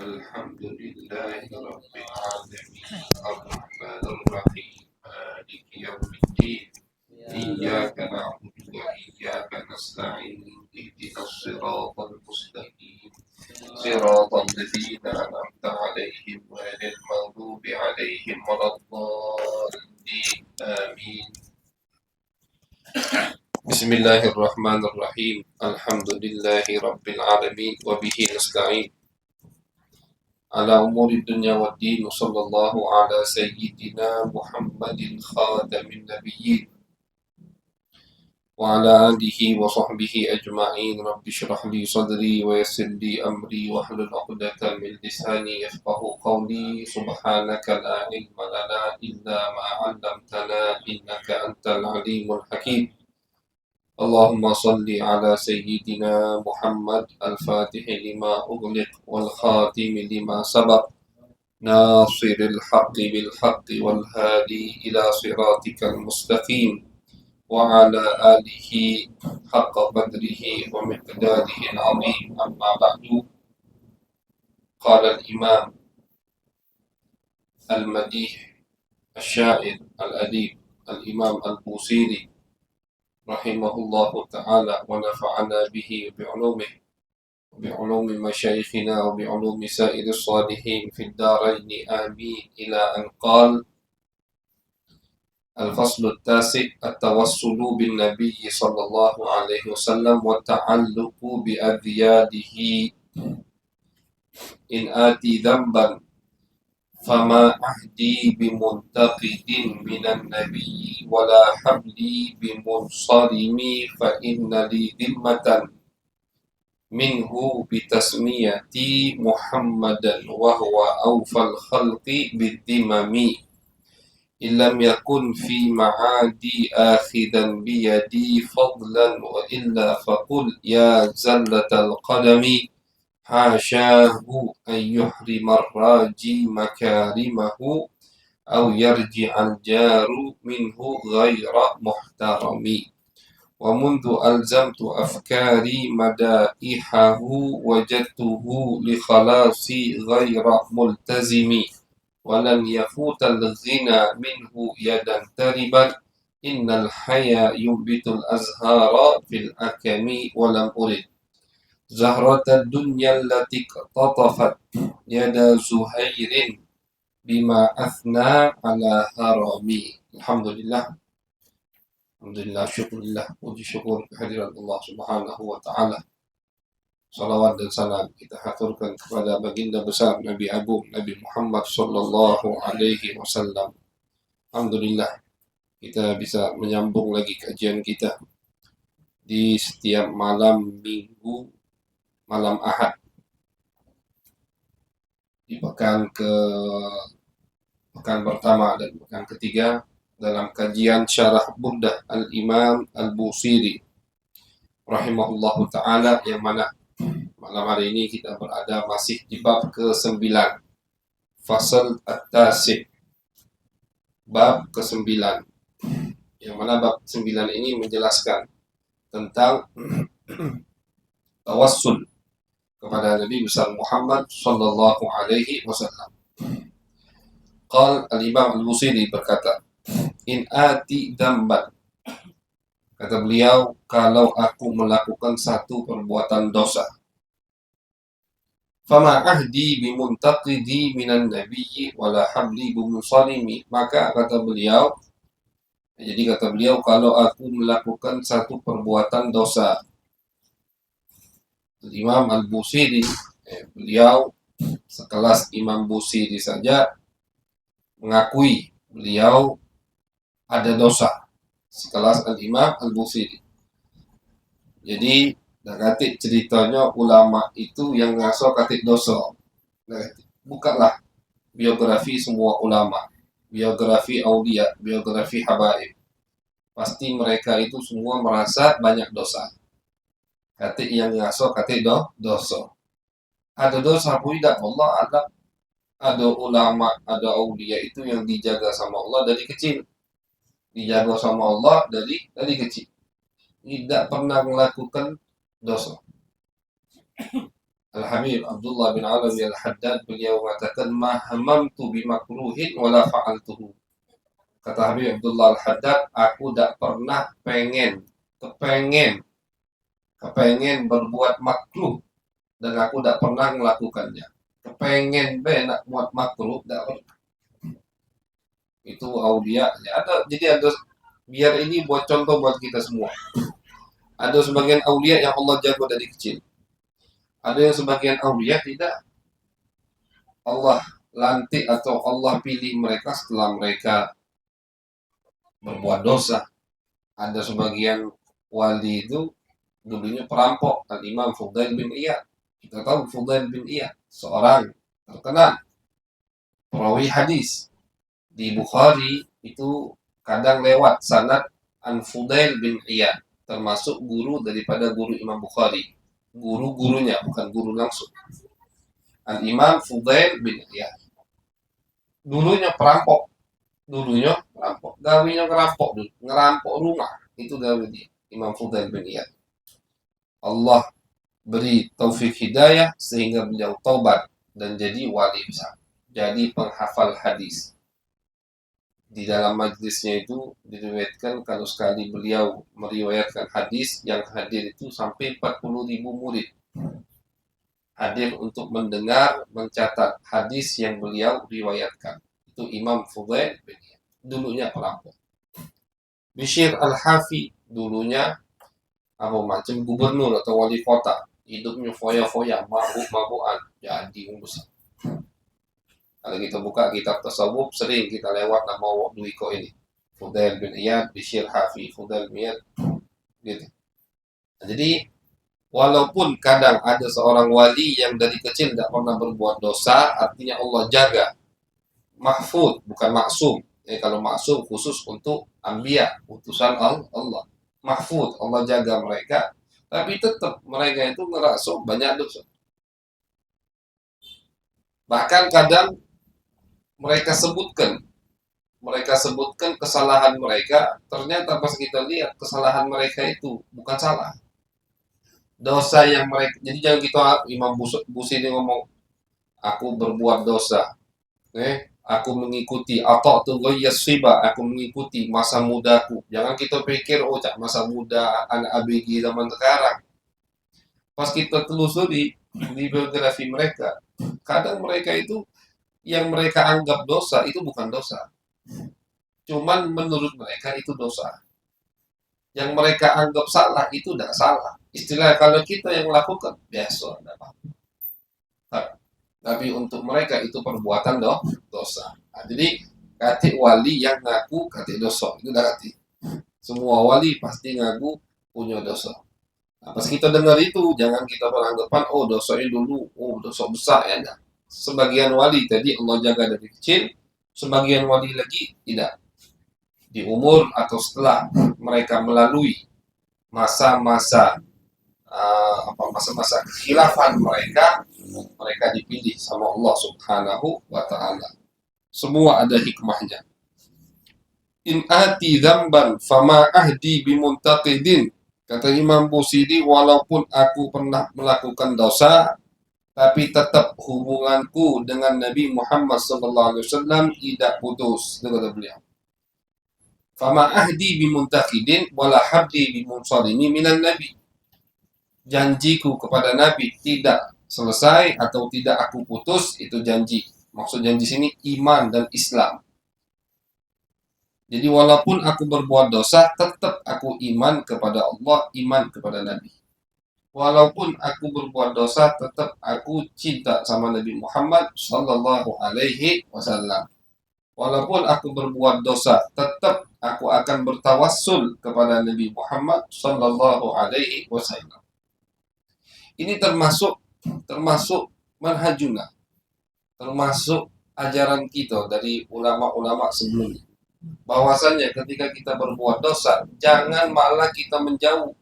الحمد لله رب العالمين الرحمن الرحيم مالك يوم الدين إياك نعبد وإياك نستعين اهدنا الصراط المستقيم صراط الذين أنعمت عليهم غير المغضوب عليهم ولا الضالين آمين. بسم الله الرحمن الرحيم الحمد لله رب العالمين وبه نستعين على أمور الدنيا والدين وصلى الله على سيدنا محمد خاتم النبيين وعلى آله وصحبه أجمعين. رب اشرح لي صدري ويسر لي أمري واحلل عقدة من لساني يفقه قولي. سبحانك لا علم لنا إلا ما علمتنا إنك أنت العليم الحكيم. اللهم صل على سيدنا محمد الفاتح لما أغلق والخاتم لما سبق ناصر الحق بالحق والهادي إلى صراطك المستقيم وعلى آله حق قدره ومقداره العظيم. أما بعد، قال الإمام المديح الشاعر الأديب الإمام البوصيري رحمه الله تعالى ونفعنا به بعلومه بعلوم مشايخنا وبعلوم سائر الصالحين في الدارين آمين، إلى أن قال: الفصل التاسع: التوسل بالنبي صلى الله عليه وسلم والتعلق بأذياله. إن آتي ذنبا فما عهدي بمنتقد من النبي ولا حملي بمنصرم، فإن لي ذمة منه بتسميتي محمدا وهو أوفى الخلق بالذمم. إن لم يكن في معادي آخذا بيدي فضلا، وإلا فقل يا زلة القدم. حاشاه أن يحرم الراجي مكارمه أو يرجع الجار منه غير محترم. ومنذ ألزمت أفكاري مدائحه وجدته لخلاصي غير ملتزم. ولن يفوت الغنى منه يدا تربا، إن الحيا ينبت الأزهار في الأكم. ولم أرد زهرة الدنيا التي اقتطفت يد زهير بما أثنى على هرمي. Alhamdulillah, Alhamdulillah, syukurillah, puji syukur kehadiran Allah Subhanahu wa Ta'ala. Salawat dan salam kita haturkan kepada baginda besar Nabi Agung Nabi Muhammad Sallallahu Alaihi Wasallam. Alhamdulillah, kita bisa menyambung lagi kajian kita di setiap malam Minggu, malam Ahad, di pekan pertama dan pekan ketiga dalam kajian syarah Burdah Al-Imam Al-Busiri rahimahullahu ta'ala, yang mana malam hari ini kita berada masih di bab ke-9, Fasal At-Tasib, bab ke-9, yang mana bab 9 ini menjelaskan tentang tawassul kepada Nabi besar Muhammad sallallahu alaihi wasallam. Qal al-Imam Al-Busiri berkata, in ati damban, kata beliau, kalau aku melakukan satu perbuatan dosa, fama ahdi bimuntaqidi minan nabiyyi wala habli bimusalimi, maka kata beliau, kalau aku melakukan satu perbuatan dosa, Imam Al-Busiri, beliau sekelas Imam Busiri saja mengakui beliau ada dosa, sekelas Al-Imam Al-Busiri. Jadi katik ceritanya ulama itu yang ngaso katik dosa. Bukanlah biografi semua ulama, biografi aulia, biografi habaib. Pasti mereka itu semua merasa banyak dosa. Katik yang ngaso katik dosa. Ada dosa pun tidak, Allah ada ulama, ada aulia itu yang dijaga sama Allah dari kecil. Dijaga sama Allah dari kecil. Tidak pernah melakukan dosa. Al-Habib Abdullah bin Alawi Al-Haddad, beliau mengatakan ma hamamtu bimakruhin wala fa'altuhu. Kata Habib Abdullah Al-Haddad, aku tak pernah kepengen berbuat makruh, dan aku tak pernah melakukannya. Kepengen nak buat makruh, tak pernah. Itu aulia. Jadi ada, biar ini buat contoh buat kita semua. Ada sebagian aulia yang Allah jaga dari kecil. Ada yang sebagian aulia tidak. Allah lantik atau Allah pilih mereka setelah mereka berbuat dosa. Ada sebagian wali itu dulunya perampok, Al-Imam Fudail bin Iyad. Kita tahu Fudail bin Iyad, seorang terkenal perawi hadis. Di Bukhari itu kadang lewat sanad An Fudail bin Iyad, termasuk guru daripada guru Imam Bukhari. Guru-gurunya, bukan guru langsung. Al-Imam Fudail bin Iyad. Dulunya perampok. Gawinya ngerampok rumah. Itu gawe dia, Imam Fudail bin Iyad. Allah beri taufik hidayah sehingga beliau taubat dan jadi wali besar, jadi penghafal hadis. Di dalam majlisnya itu diriwayatkan kalau sekali beliau meriwayatkan hadis, yang hadir itu sampai 40.000 murid hadir untuk mendengar, mencatat hadis yang beliau riwayatkan. Itu Imam Fudail bin Iyad, dulunya perampok. Bishr Al-Hafi dulunya macam gubernur atau wali kota, hidupnya foya-foya, mabuk-mabukan, jadi besar. Kalau kita buka kitab tasawuf, sering kita lewat nama dua iko ini, Fudail bin Iyad, Bishr Hafi, Fudail bin Iyad, gitu. Nah, jadi walaupun kadang ada seorang wali yang dari kecil tidak pernah berbuat dosa, artinya Allah jaga, mahfud, bukan maksum. Kalau maksum khusus untuk anbiya, utusan Allah. Mahfud, Allah jaga mereka, tapi tetap mereka itu ngerasa banyak dosa. Bahkan kadang mereka sebutkan kesalahan mereka, ternyata pas kita lihat kesalahan mereka itu bukan salah. Dosa yang mereka, jadi jangan kita Imam Busiri ngomong, aku berbuat dosa, aku mengikuti atau tu goyasiba, aku mengikuti masa mudaku. Jangan kita pikir masa muda anak ABG zaman sekarang. Pas kita telusuri di biografi mereka, kadang mereka itu yang mereka anggap dosa itu bukan dosa, cuman menurut mereka itu dosa. Yang mereka anggap salah itu tidak salah. Istilah kalau kita yang melakukan biasa, tidak apa. Tapi untuk mereka itu perbuatan dosa. Nah, jadi kata wali yang ngaku kata dosa itu dah kata. Semua wali pasti ngaku punya dosa. Nah, pas kita dengar itu, jangan kita beranggapan dosa ini dulu, dosa besar ya. Nah, sebagian wali tadi Allah jaga dari kecil, sebagian wali lagi tidak. Di umur atau setelah mereka melalui masa-masa kekhilafan mereka dipilih sama Allah Subhanahu wa taala. Semua ada hikmahnya. In ati dzamban fama ahdi bimuntaqidin. Kata Imam Busiri, walaupun aku pernah melakukan dosa, tapi tetap hubunganku dengan Nabi Muhammad SAW tidak putus. Itu kata beliau. Fama ahdi bimuntaqidin wala habdi bimunsalimi minan Nabi. Janjiku kepada Nabi tidak selesai atau tidak aku putus, itu janji. Maksud janji sini iman dan Islam. Jadi walaupun aku berbuat dosa, tetap aku iman kepada Allah, iman kepada Nabi. Walaupun aku berbuat dosa, tetap aku cinta sama Nabi Muhammad Sallallahu Alaihi Wasallam. Walaupun aku berbuat dosa, tetap aku akan bertawassul kepada Nabi Muhammad Sallallahu Alaihi Wasallam. Ini termasuk manhajuna, termasuk ajaran kita dari ulama-ulama sebelumnya. Bahwasannya ketika kita berbuat dosa, jangan malah kita menjauh.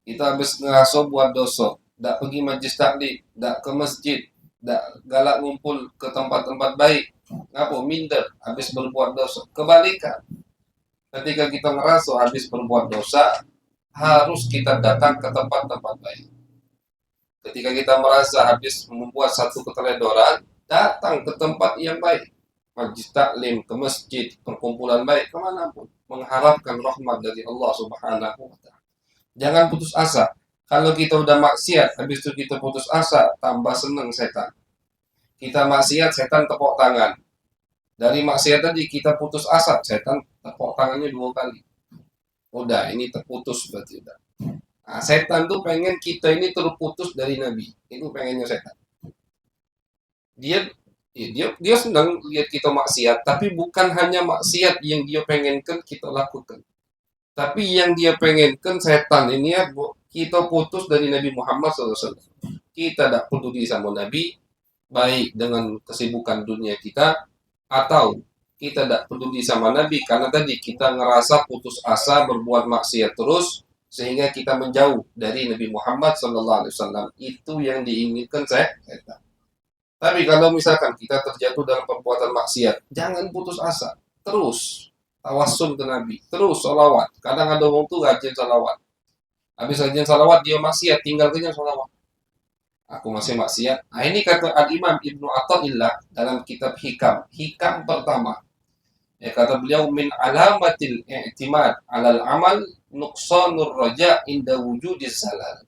Kita habis ngerasa buat dosa, tidak pergi majlis taklim, tidak ke masjid, tidak galak ngumpul ke tempat-tempat baik. Ngapa minder habis berbuat dosa? Kebalikan. Ketika kita ngerasa habis berbuat dosa, harus kita datang ke tempat-tempat baik. Ketika kita merasa habis membuat satu keteledoran, datang ke tempat yang baik. Majlis taklim, ke masjid, perkumpulan baik, kemanapun. Mengharapkan rahmat dari Allah Subhanahu wa Ta'ala. Jangan putus asa. Kalau kita udah maksiat, habis itu kita putus asa, tambah seneng setan. Kita maksiat, setan tepuk tangan. Dari maksiat tadi kita putus asa, setan tepuk tangannya 2 kali. Udah, ini terputus berarti udah. Nah, setan tuh pengen kita ini terputus dari Nabi. Itu pengennya setan. Dia senang lihat kita maksiat, tapi bukan hanya maksiat yang dia pengenkan kita lakukan. Tapi yang dia pengenkan setan ini ya, kita putus dari Nabi Muhammad SAW. Kita tidak peduli sama Nabi, baik dengan kesibukan dunia kita, atau kita tidak peduli sama Nabi karena tadi kita ngerasa putus asa berbuat maksiat terus sehingga kita menjauh dari Nabi Muhammad SAW. Itu yang diinginkan setan. Tapi kalau misalkan kita terjatuh dalam perbuatan maksiat, jangan putus asa, terus tawassul ke Nabi, terus sholawat. Kadang ada orang tuh rajin sholawat, habis rajin sholawat dia maksiat, tinggalkannya sholawat. Aku masih maksiat. Nah ini kata Al-Imam Ibnu Athaillah dalam kitab Hikam. Hikam pertama. Ya, kata beliau min alamatil i'timad alal amal nuqsanur raja inda wujudis zalal.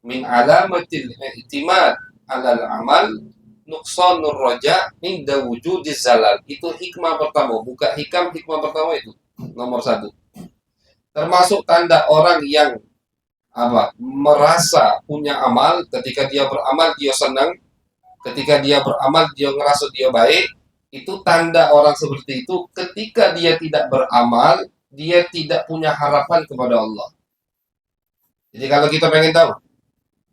Min alamatil i'timad alal amal nuqsanur raja inda wujudis zalal. Itu hikmah pertama. Buka hikam pertama itu. Nomor 1. Termasuk tanda orang yang merasa punya amal, ketika dia beramal dia senang, ketika dia beramal dia ngerasa dia baik. Itu tanda orang seperti itu. Ketika dia tidak beramal, dia tidak punya harapan kepada Allah. Jadi kalau kita pengen tahu,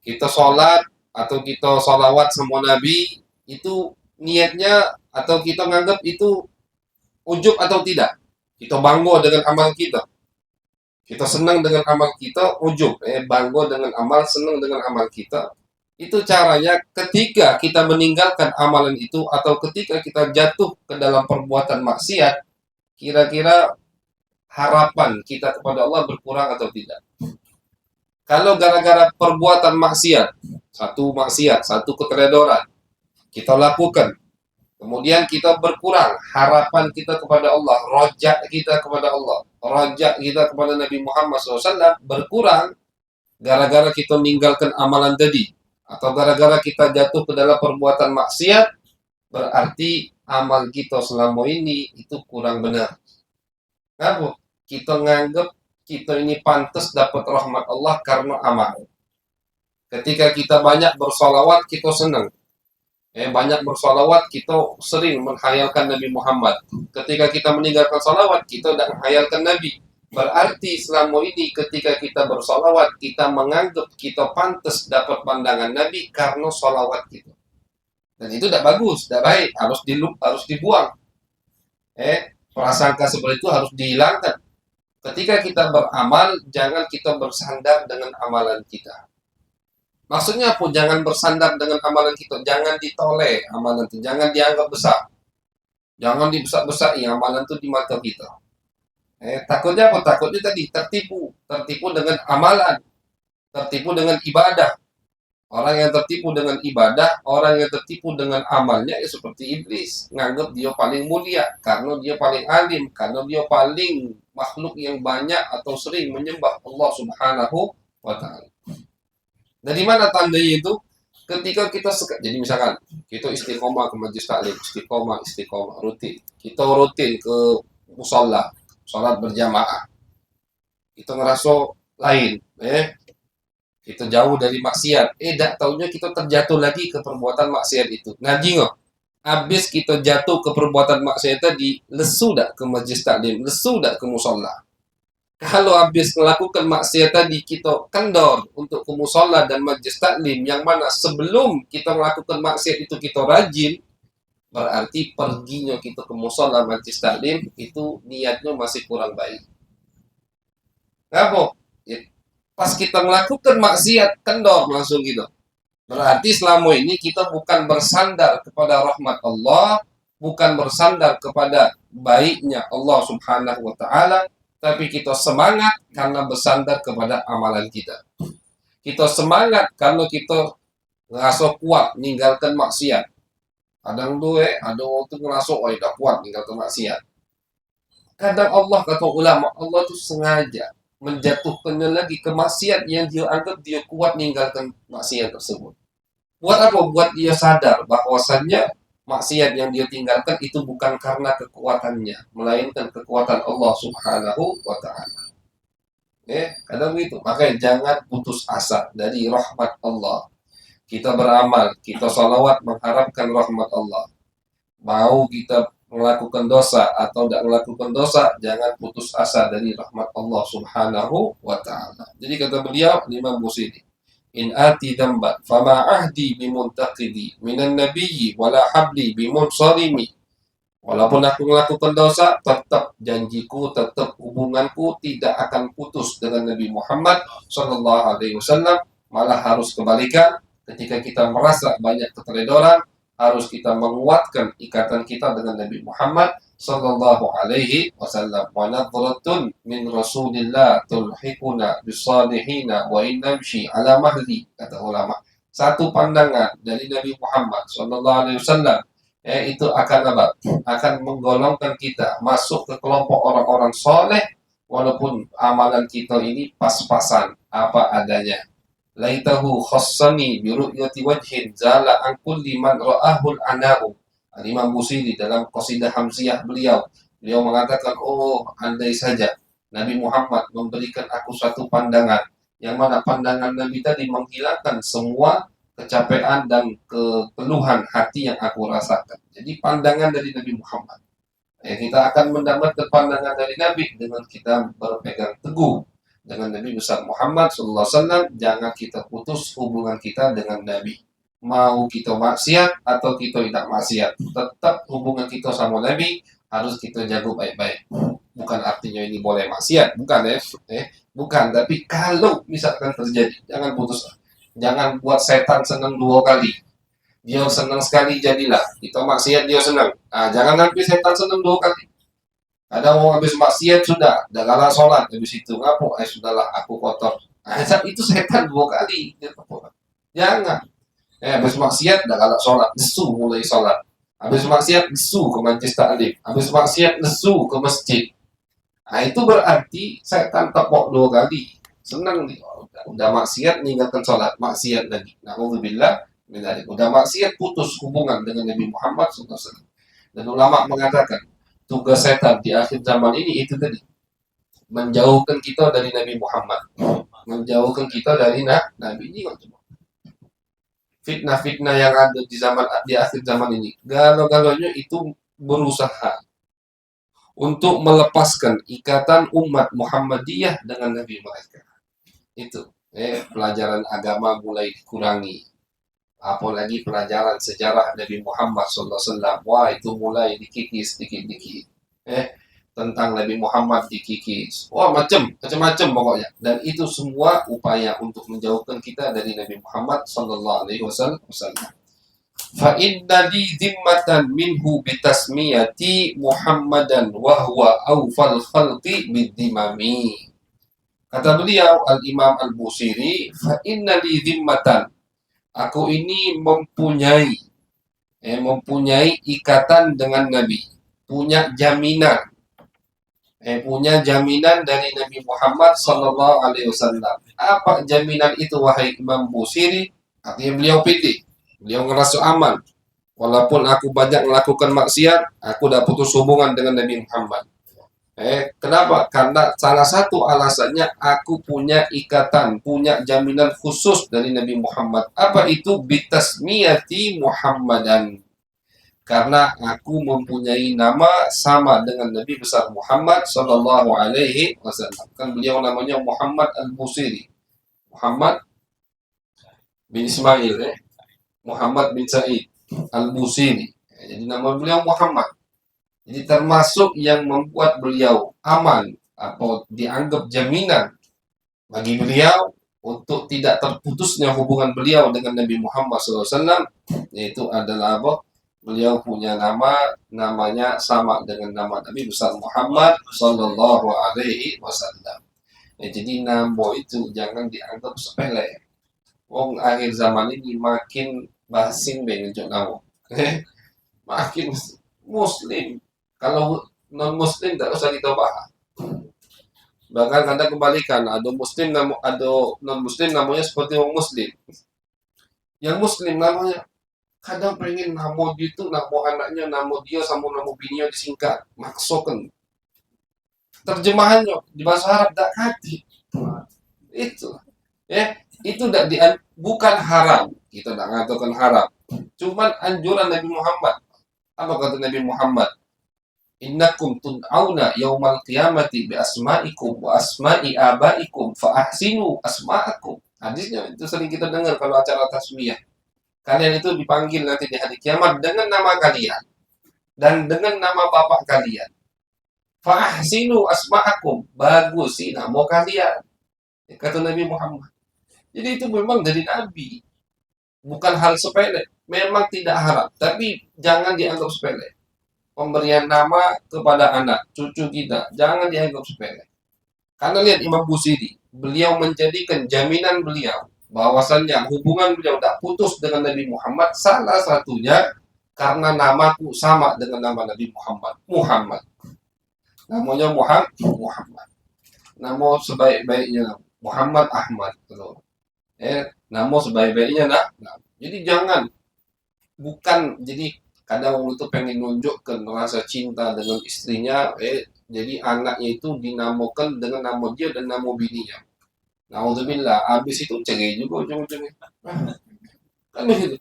kita sholat atau kita sholawat sama Nabi, itu niatnya atau kita nganggap itu ujub atau tidak. Kita bangga dengan amal kita. Kita senang dengan amal kita, ujub, bangga dengan amal, senang dengan amal kita. Itu caranya ketika kita meninggalkan amalan itu atau ketika kita jatuh ke dalam perbuatan maksiat, kira-kira harapan kita kepada Allah berkurang atau tidak. Kalau gara-gara perbuatan maksiat, satu keteledoran, kita lakukan, kemudian kita berkurang harapan kita kepada Allah, rojak kita kepada Allah, rojak kita kepada Nabi Muhammad SAW berkurang gara-gara kita meninggalkan amalan tadi, atau gara-gara kita jatuh ke dalam perbuatan maksiat, berarti amal kita selama ini itu kurang benar. Kenapa? Kita nganggap kita ini pantas dapat rahmat Allah karena amal. Ketika kita banyak bersolawat, kita senang. Banyak bersolawat, kita sering menghayalkan Nabi Muhammad. Ketika kita meninggalkan solawat, kita tidak menghayalkan Nabi. Berarti selama ini ketika kita bersolawat, kita menganggap kita pantas dapat pandangan Nabi karena solawat kita. Dan itu tidak bagus, tidak baik, harus dibuang. Prasangka seperti itu harus dihilangkan. Ketika kita beramal, jangan kita bersandar dengan amalan kita. Maksudnya apa? Jangan bersandar dengan amalan kita. Jangan ditoleh amalan itu. Jangan dianggap besar. Jangan dibesar-besar amalan itu di mata kita. Takutnya apa? Takutnya tadi tertipu. Tertipu dengan amalan. Tertipu dengan ibadah. Orang yang tertipu dengan ibadah, orang yang tertipu dengan amalnya ya seperti iblis. Nganggap dia paling mulia. Karena dia paling alim. Karena dia paling makhluk yang banyak atau sering menyembah Allah Subhanahu wa Ta'ala. Dari mana tandanya itu? Ketika kita jadi misalkan kita istiqomah ke majlis taklim, istiqomah rutin. Kita rutin ke musalla, sholat berjamaah. Kita ngerasa lain, kita jauh dari maksiat. Tak taunya kita terjatuh lagi ke perbuatan maksiat itu. Ngaji nggak? Habis kita jatuh ke perbuatan maksiat tadi, lesu dak ke majlis taklim, lesu dak ke musalla. Kalau habis melakukan maksiat tadi kita kendor untuk ke musalla dan majlis taklim, yang mana sebelum kita melakukan maksiat itu kita rajin, berarti perginya kita ke musalla majlis taklim itu niatnya masih kurang baik. Kenapa? Pas kita melakukan maksiat kendor langsung gitu. Berarti selama ini kita bukan bersandar kepada rahmat Allah, bukan bersandar kepada baiknya Allah Subhanahu wa Ta'ala, tapi kita semangat karena bersandar kepada amalan kita. Kita semangat kalau kita ngerasa kuat ninggalkan maksiat. Kadang tuh ada waktu ngerasa dah kuat ninggalkan maksiat. Kadang Allah kata ulama, Allah tuh sengaja menjatuhkannya lagi ke maksiat yang dia anggap dia kuat ninggalkan maksiat tersebut. Buat apa? Buat dia sadar bahwasannya maksiat yang dia tinggalkan itu bukan karena kekuatannya, melainkan kekuatan Allah Subhanahu wa taala. Kadang begitu. Makanya jangan putus asa dari rahmat Allah. Kita beramal, kita salawat mengharapkan rahmat Allah. Mau kita melakukan dosa atau tidak melakukan dosa, jangan putus asa dari rahmat Allah Subhanahu wa taala. Jadi kata beliau Imam Busiri, in ati damban fama ahdi bimuntaqidi minan nabiyyi wala habli bimunsarimi. Walaupun aku melakukan dosa, tetap janjiku, tetap hubunganku tidak akan putus dengan Nabi Muhammad Sallallahu Alaihi Wasallam. Malah harus kebalikan. Ketika kita merasa banyak keteledoran, harus kita menguatkan ikatan kita dengan Nabi Muhammad Sallallahu Alaihi Wasallam. Wa nadratun min Rasulillah tulhiquna bisalihina wa innamshi ala mahdi, kata ulama. Satu pandangan dari Nabi Muhammad Sallallahu Alaihi Wasallam itu akan apa? Akan menggolongkan kita masuk ke kelompok orang-orang soleh walaupun amalan kita ini pas-pasan apa adanya. Laitahu khassani bi ru'yati wajhin zala an kulli man ra'ahul anau. Imam Busiri dalam qasidah Hamziyah beliau mengatakan, oh andai saja Nabi Muhammad memberikan aku satu pandangan, yang mana pandangan Nabi tadi menghilangkan semua kecapean dan keluhan hati yang aku rasakan. Jadi pandangan dari Nabi Muhammad. Kita akan mendapatkan pandangan dari Nabi dengan kita berpegang teguh dengan Nabi besar Muhammad SAW. Jangan kita putus hubungan kita dengan Nabi. Mau kita maksiat atau kita tidak maksiat, tetap hubungan kita sama Nabi harus kita jaga baik-baik. Bukan artinya ini boleh maksiat, bukan bukan. Tapi kalau misalkan terjadi, jangan putus. Jangan buat setan senang dua kali. Dia senang sekali jadilah. Kita maksiat dia senang. Jangan sampai setan senang dua kali. Ada mau habis maksiat sudah, dah kalah sholat habis itu ngapu, sudahlah aku kotor. Itu setan dua kali. Jangan. Habis maksiat dah kalah sholat, nesu mulai sholat. Habis maksiat nesu ke majlis taklim. Habis maksiat nesu ke masjid. Itu berarti setan tepok dua kali. Senang nih. Udah maksiat ninggalkan sholat, maksiat lagi. Na'udzubillah, udah maksiat putus hubungan dengan Nabi Muhammad SAW. Dan ulama mengatakan tugas setan di akhir zaman ini itu tadi, menjauhkan kita dari Nabi Muhammad, menjauhkan kita dari Nabi ini. Fitnah-fitnah yang ada di akhir zaman ini, galau-galaunya itu berusaha untuk melepaskan ikatan umat Muhammadiyah dengan Nabi mereka. Itu pelajaran agama mulai dikurangi, apalagi pelajaran sejarah Nabi Muhammad SAW. Wah, itu mulai dikikis dikit-dikit tentang Nabi Muhammad dikikis. Wah, macam-macam pokoknya. Dan itu semua upaya untuk menjauhkan kita dari Nabi Muhammad SAW. Fa inna li zimmatan minhu bitasmiyati Muhammadan wa huwa awfal khalqi bidimami. Kata beliau Al-Imam Al-Busiri, fa inna li zimmatan, aku ini mempunyai ikatan dengan Nabi, punya jaminan dari Nabi Muhammad sallallahu alaihi wasallam. Apa jaminan itu wahai Imam Busiri? Artinya beliau pede, beliau ngerasa aman. Walaupun aku banyak melakukan maksiat, aku dah putus hubungan dengan Nabi Muhammad. Kenapa? Karena salah satu alasannya aku punya ikatan, punya jaminan khusus dari Nabi Muhammad. Apa itu? Bitasmiyati Muhammadan. Karena aku mempunyai nama sama dengan Nabi besar Muhammad Sallallahu Alaihi Wasallam. Kan beliau namanya Muhammad Al-Busiri, Muhammad bin Ismail, Muhammad bin Sa'id Al-Busiri. Jadi nama beliau Muhammad. Jadi termasuk yang membuat beliau aman atau dianggap jaminan bagi beliau untuk tidak terputusnya hubungan beliau dengan Nabi Muhammad SAW, yaitu adalah apa? Beliau punya namanya sama dengan nama Nabi besar Muhammad Sallallahu Alaihi Wasallam. Jadi nama itu jangan dianggap sepele. Wong akhir zaman ini makin basing ben nunjuk nama. Makin muslim. Kalau non muslim tak usah kita bahas. Bahkan kadang kebalikan, ada muslim ada non muslim namanya seperti orang muslim. Yang muslim namanya kadang pengen nama dia itu, nama anaknya, nama dia sama nama bininya disingkat, maksudkan. Terjemahannya di bahasa Arab tak hati. Itu. Ya, itu tak bukan haram. Kita tak mengatakan haram. Cuman anjuran Nabi Muhammad. Apa kata Nabi Muhammad? Innakum tun'auna yaumal qiyamati bi asma'ikum wa asma'i abaikum fa ahsinu asma'akum. Hadisnya itu sering kita dengar kalau acara tasmiyah. Kalian itu dipanggil nanti di hari kiamat dengan nama kalian dan dengan nama bapak kalian. Fa ahsinu asma'akum. Bagusi nama kalian. Kata Nabi Muhammad. Jadi itu memang dari Nabi. Bukan hal sepele. Memang tidak haram. Tapi jangan dianggap sepele. Pemberian nama kepada anak, cucu kita, jangan dianggap sepele. Karena lihat Imam Busiri, beliau menjadikan jaminan beliau bahwasannya hubungan beliau tak putus dengan Nabi Muhammad, salah satunya karena namaku sama dengan nama Nabi Muhammad. Muhammad. Namanya Muhammad. Nama sebaik-baiknya Muhammad Ahmad. Nama sebaik-baiknya nah. Jadi jangan jadi kadang orang itu pengen nunjukkan rasa cinta dengan istrinya, jadi anaknya itu dinamakan dengan nama dia dan nama bininya. Nauzubillah, habis itu cerai juga ujung-ujungnya. Kan begitu.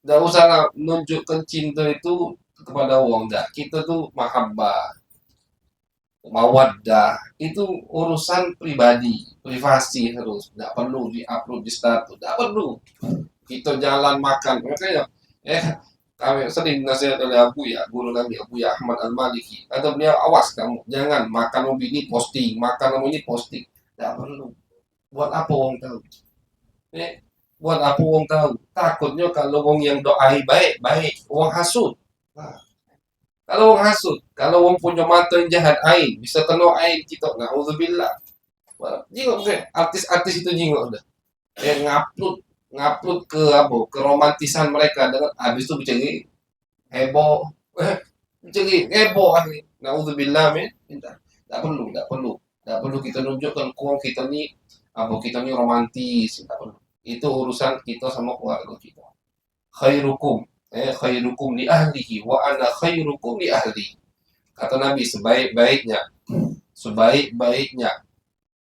Tidak usah nunjukkan cinta itu kepada orang dah. Kita tuh mahabbah, mawaddah, itu urusan pribadi, privasi harus. Tidak perlu diupload di status, tidak perlu. Kita jalan makan, makanya kami sering nasihat oleh guru kami Abu Ya Ahmad Al-Maliki. Kata beliau, awas kamu, jangan makan mobil ini posting, makan mobil ini posting. Tidak perlu. Buat apa orang tahu? Buat apa orang tahu? Takutnya kalau orang yang doai baik, orang hasut. Nah, kalau orang hasut, kalau orang punya mata yang jahat, ain, bisa kena ain kita. Na'udzubillah. Jingok, artis-artis itu jingok udah. Ngupload ke romantisan mereka dengan habis itu bicara heboh ahli. Nauzubillah min. Tak perlu kita nunjukkan kita ni romantis, tak perlu. Itu urusan kita sama keluarga kita. Khairukum li ahlihi wa ana khairukum li ahli. Kata Nabi, sebaik-baiknya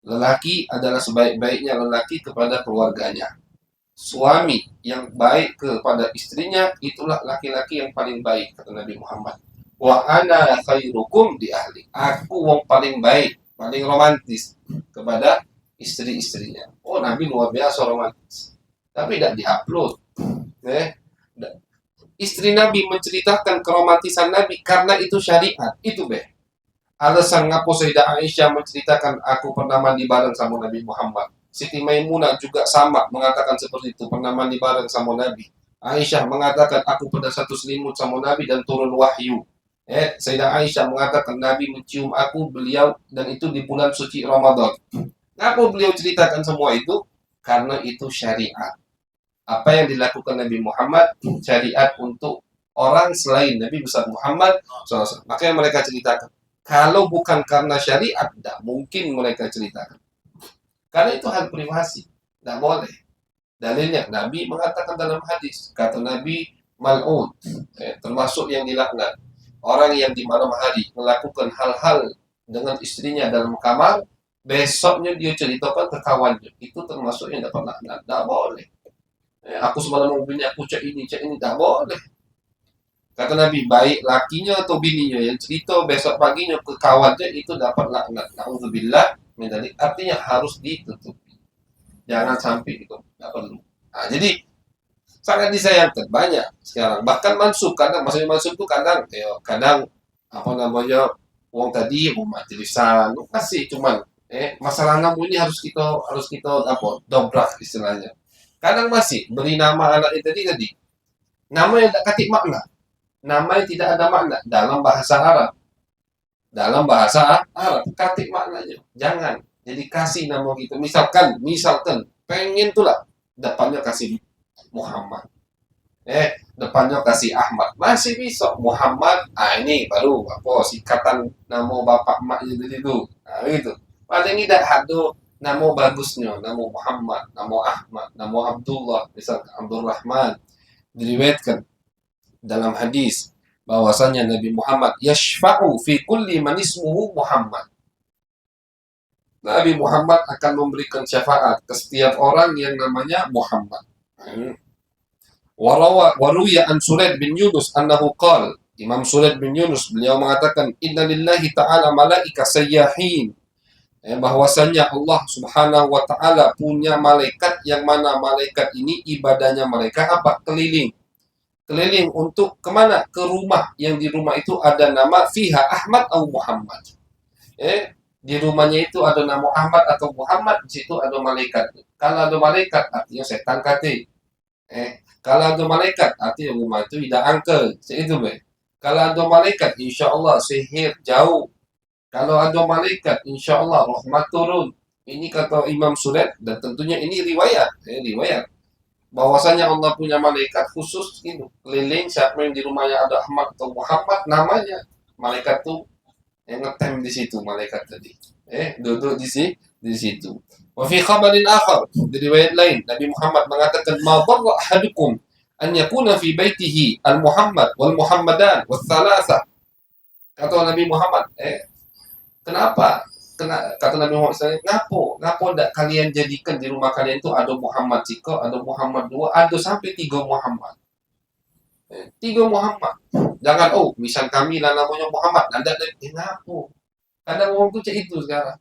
lelaki adalah sebaik-baiknya lelaki kepada keluarganya. Suami yang baik kepada istrinya itulah laki-laki yang paling baik, kata Nabi Muhammad. Wa ana khairukum di ahli. Aku yang paling baik, paling romantis kepada istri-istrinya. Oh, Nabi luar biasa romantis. Tapi tidak diupload. Istri Nabi menceritakan keromantisan Nabi karena itu syariat. Itu alasan ngapa Sayyidah Aisyah menceritakan aku pernah mandi bareng sama Nabi Muhammad. Siti Maimunah juga sama mengatakan seperti itu, pernah mandi bareng sama Nabi. Aisyah mengatakan aku pernah satu selimut sama Nabi dan turun wahyu. Sayyidah Aisyah mengatakan Nabi mencium beliau dan itu di bulan suci Ramadan. Kenapa beliau ceritakan semua itu? Karena itu syariat. Apa yang dilakukan Nabi Muhammad syariat untuk orang selain Nabi besar Muhammad SAW. Makanya mereka ceritakan. Kalau bukan karena syariat, tidak mungkin mereka ceritakan. Karena itu hal privasi, tidak boleh. Dalilnya Nabi mengatakan dalam hadis, kata Nabi mal'un, termasuk yang dilaknat, orang yang di malam hari melakukan hal-hal dengan istrinya dalam kamar, besoknya dia ceritakan ke kawannya, itu termasuk yang dapat laknat. Tidak boleh. Aku semalam mau bini, aku cek ini, tidak boleh. Kata Nabi, baik lakinya atau bininya yang cerita besok paginya ke kawannya itu dapat laknat. Na'udzubillah. Artinya harus ditutupi. Jangan sampai itu, tidak perlu. Nah, jadi sangat disayangkan banyak sekarang. Bahkan mansub kadang, maksudnya mansub itu kadang uang tadi mati lisan, masih cuman masalah nama ini harus kita dobrak istilahnya. Kadang masih beri nama anak tadi nama yang tak katik makna, nama yang tidak ada makna dalam bahasa Arab. Dalam bahasa Arab, katik maknanya. Jangan. Jadi kasih nama kita. Misalkan, pengen tuh lah. depannya kasih Muhammad. Depannya kasih Ahmad. Masih bisa Muhammad. Ini baru apa singkatan nama bapak maknya itu. Nah, itu. Paling tidak ada nama bagusnya, nama Muhammad, nama Ahmad, nama Abdullah, misal Abdul Rahman. Diriwayatkan dalam hadis bahwasanya Nabi Muhammad yashfa'u fi kulli man ismuhu Muhammad. Nabi Muhammad akan memberikan syafaat ke setiap orang yang namanya Muhammad. Waruya an Suraid bin Yunus annahu qala, Imam Suraid bin Yunus beliau mengatakan, inna lillahi ta'ala malaika sayyahin, bahwasanya Allah Subhanahu wa taala punya malaikat yang mana malaikat ini ibadahnya mereka apa? Keliling untuk kemana? Ke rumah, yang di rumah itu ada nama fiha Ahmad atau Muhammad. Di rumahnya itu ada nama Ahmad atau Muhammad, di situ ada malaikat. Kalau ada malaikat artinya setan kate. Kalau ada malaikat artinya rumah itu tidak angkel. Itu Kalau ada malaikat insya Allah sihir jauh. Kalau ada malaikat insya Allah rahmat turun. Ini kata Imam Suraid, dan tentunya ini riwayat. Riwayat bahwasanya Allah punya malaikat khusus itu keliling siapa yang di rumahnya ada Ahmad atau Muhammad namanya, malaikat tuh yang ngetem di situ malaikat tadi. Duduk di situ. Wa fi khabarin akhar, di riwayat lain Nabi Muhammad mengatakan, ma darra ahadukum an yakuna fi baitihi al Muhammad wal Muhammadan was thalatha. Kata Nabi Muhammad, kenapa? Kata Nabi Muhammad, ngapo ndak kalian jadikan di rumah kalian itu ada Muhammad Ciko, ada Muhammad dua, ada sampai 3 Muhammad. 3 Muhammad. Jangan misal kami lah namanya Muhammad, anda ngapo? Kadang orang tuh cek itu sekarang.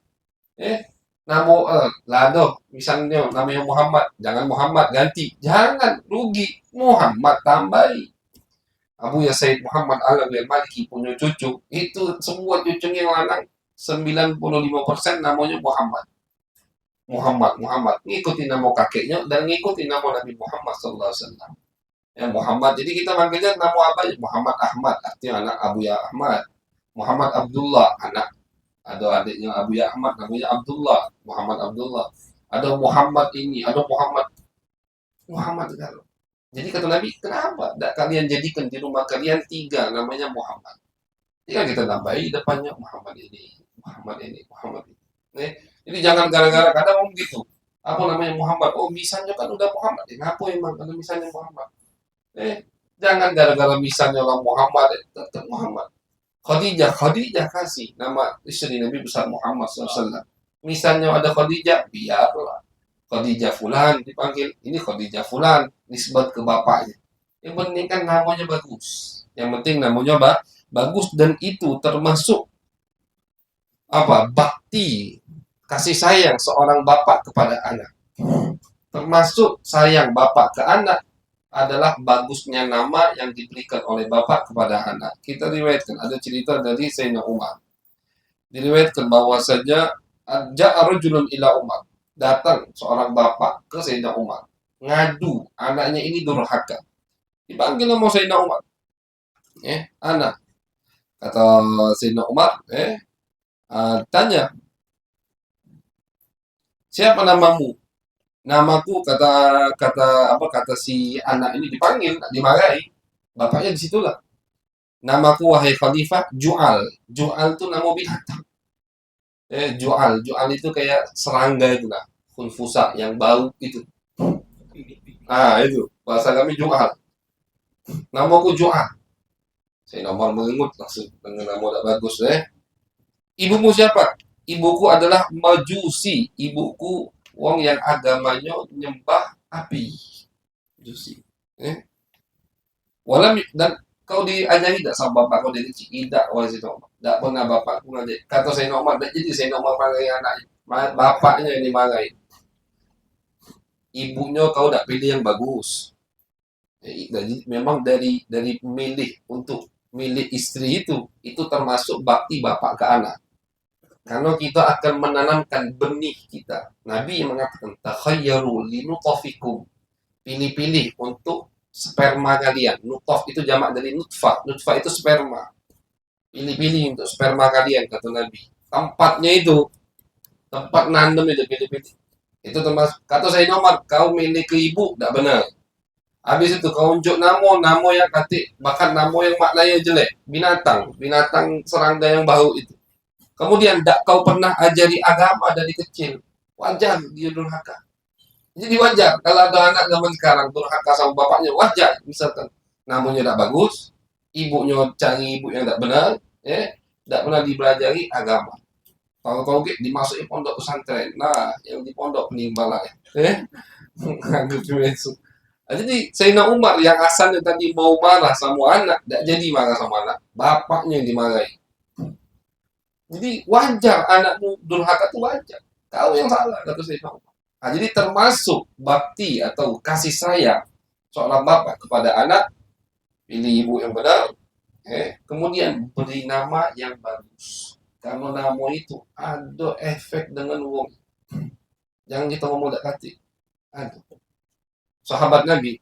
Misalnya namanya Muhammad, jangan Muhammad ganti, jangan rugi, Muhammad tambahi. Abu ya Said Muhammad Al-Maliki punya cucu, itu semua cucunya yang lanang 95% namanya Muhammad. Ngikutin nama kakeknya dan ngikutin nama Nabi Muhammad SAW. Muhammad. Jadi kita manggilnya nama apa? Muhammad Ahmad, artinya anak Abu Ya Ahmad. Muhammad Abdullah, anak ada adiknya Abu Ya Ahmad namanya Abdullah, Muhammad Abdullah. Ada Muhammad ini, ada Muhammad kan. Jadi kata Nabi, kenapa tidak kalian jadikan di rumah kalian 3 namanya Muhammad? Tinggal kita tambahi depannya Muhammad ini. Jadi jangan gara-gara kadang gitu. Apa namanya Muhammad? Misalnya kan udah Muhammad. Kenapa emang ada misalnya Muhammad? Jangan gara-gara misalnya orang Muhammad, tetap Muhammad. Khadijah kasih nama istri Nabi besar Muhammad SAW. Misalnya ada Khadijah, biarlah. Khadijah fulan dipanggil, ini Khadijah fulan, nisbat ke bapaknya. Yang penting kan namanya bagus. Yang penting namanya bagus, dan itu termasuk bakti kasih sayang seorang bapak kepada anak. Termasuk sayang bapak ke anak adalah bagusnya nama yang diberikan oleh bapak kepada anak. Kita riwayatkan ada cerita dari Sayyidina Umar. Diriwayatkan bahwasanya ja'a rajulun ila Umar. Datang seorang bapak ke Sayyidina Umar, ngadu anaknya ini durhaka. Dipanggil sama Sayyidina Umar. Anak. Kata Sayyidina Umar, tanya, siapa namamu? Namaku, kata si anak ini dipanggil, dimarahi. Bapaknya disitulah. Namaku wahai Khalifah Ju'al. Ju'al itu nama binatang. Ju'al itu kayak serangga itu lah. Khunfusa yang bau itu. Itu bahasa kami Ju'al. Namaku Ju'al. Saya nomor mengingut langsung dengan nama tak bagus. Ibumu siapa? Ibuku adalah Majusi. Ibuku wong yang agamanya nyembah api. Majusi. Dan kau diajari tak sama bapak kau dari kecil? Tidak, wahai Sayyidina Umar. Tak pernah bapakku ngajak. Kata Sayyidina Umar, jadi Sayyidina Umar marahi anaknya. Bapaknya yang dimarahi. Ibunya kau tak pilih yang bagus. Jadi memang dari milih untuk milih istri itu termasuk bakti bapak ke anak. Karena kita akan menanamkan benih kita. Nabi yang mengatakan, takhayyaru linutafikum. Pilih-pilih untuk sperma kalian. Nutaf itu jamak dari nutfah. Nutfah itu sperma. Pilih-pilih untuk sperma kalian, kata Nabi. Tempat nanam itu pilih-pilih. Itu termasuk kata saya nomor kau milih ke ibu tidak benar. Habis itu kau unjuk namo yang kati bahkan namo yang maknanya jelek, binatang serangga yang bau itu. Kemudian tidak kau pernah ajari agama dari kecil, wajar dia durhaka. Jadi wajar kalau ada anak zaman sekarang durhaka sama bapaknya, wajar. Misalkan namanya tidak bagus, ibunya cari ibu yang tidak benar, tidak pernah dipelajari agama. Kalau kau dimasukin pondok pesantren, nah yang di pondok penimbalan, jadi Sayyidina Umar yang asalnya tadi mau marah sama anak, tidak jadi marah sama anak, bapaknya yang dimarahi. Jadi wajar anakmu durhaka itu wajar. Kau yang salah kata Sayyidina Umar. Nah, jadi termasuk bakti atau kasih sayang seorang bapak kepada anak, pilih ibu yang benar, kemudian beri nama yang bagus. Karena nama itu ada efek dengan wong. Jangan kita ngomong tak kati. Ada. Sahabat Nabi,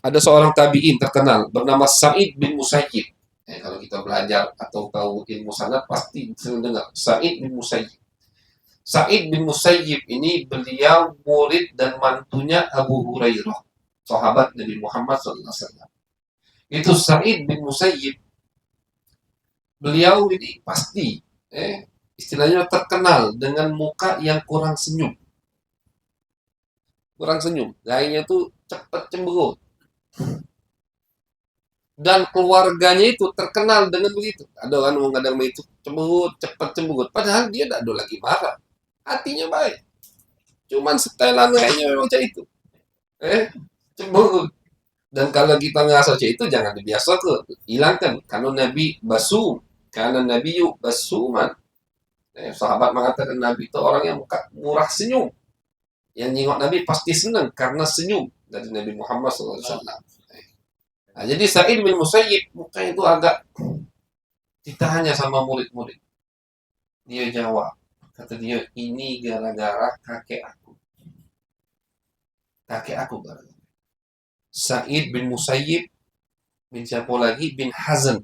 ada seorang tabi'in terkenal bernama Sa'id bin Musayyib. Kalau kita belajar atau tahu ilmu sanad pasti sering dengar Sa'id bin Musayyib. Sa'id bin Musayyib ini beliau murid dan mantunya Abu Hurairah, sahabat Nabi Muhammad SAW. Itu Sa'id bin Musayyib, beliau ini pasti istilahnya terkenal dengan muka yang kurang senyum. Gayanya tuh cepat cemberut. Dan keluarganya itu terkenal dengan begitu. Ada orang menggadang itu cemberut, cepat cemberut. Padahal dia tidak ada lagi marah. Hatinya baik. Cuman setelan kayaknya memang itu. Cemberut. Dan kalau kita ngerasa itu jangan dibiasa ke. Hilangkan. Karena Nabi basum. Karena Nabi yuk basuman. Sahabat mengatakan Nabi itu orang yang murah senyum. Yang nengok Nabi pasti senang karena senyum dari Nabi Muhammad SAW. Nah, jadi Sa'id bin Musayyib mukanya itu agak ditanya sama murid-murid. Dia jawab, kata dia, ini gara-gara kakek aku. Gara-gara. Sa'id bin Musayyib bin siapa lagi? Bin Hazan.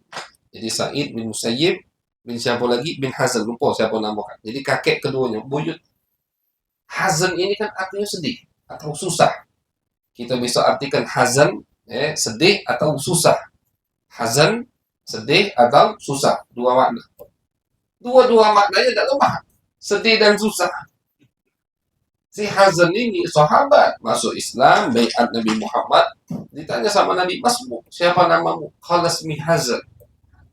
Jadi Sa'id bin Musayyib bin siapa lagi? Bin Hazan. Lupa siapa namakan. Jadi kakek keduanya, buyut. Hazan ini kan artinya sedih atau susah. Kita bisa artikan hazan, sedih atau susah. Hazan, sedih atau susah. Dua makna. Dua maknanya tidak lemah. Sedih dan susah. Si Hazan ini sahabat masuk Islam, baiat Nabi Muhammad. Ditanya sama Nabi, masmu, siapa namamu? Qala ismi Hazan.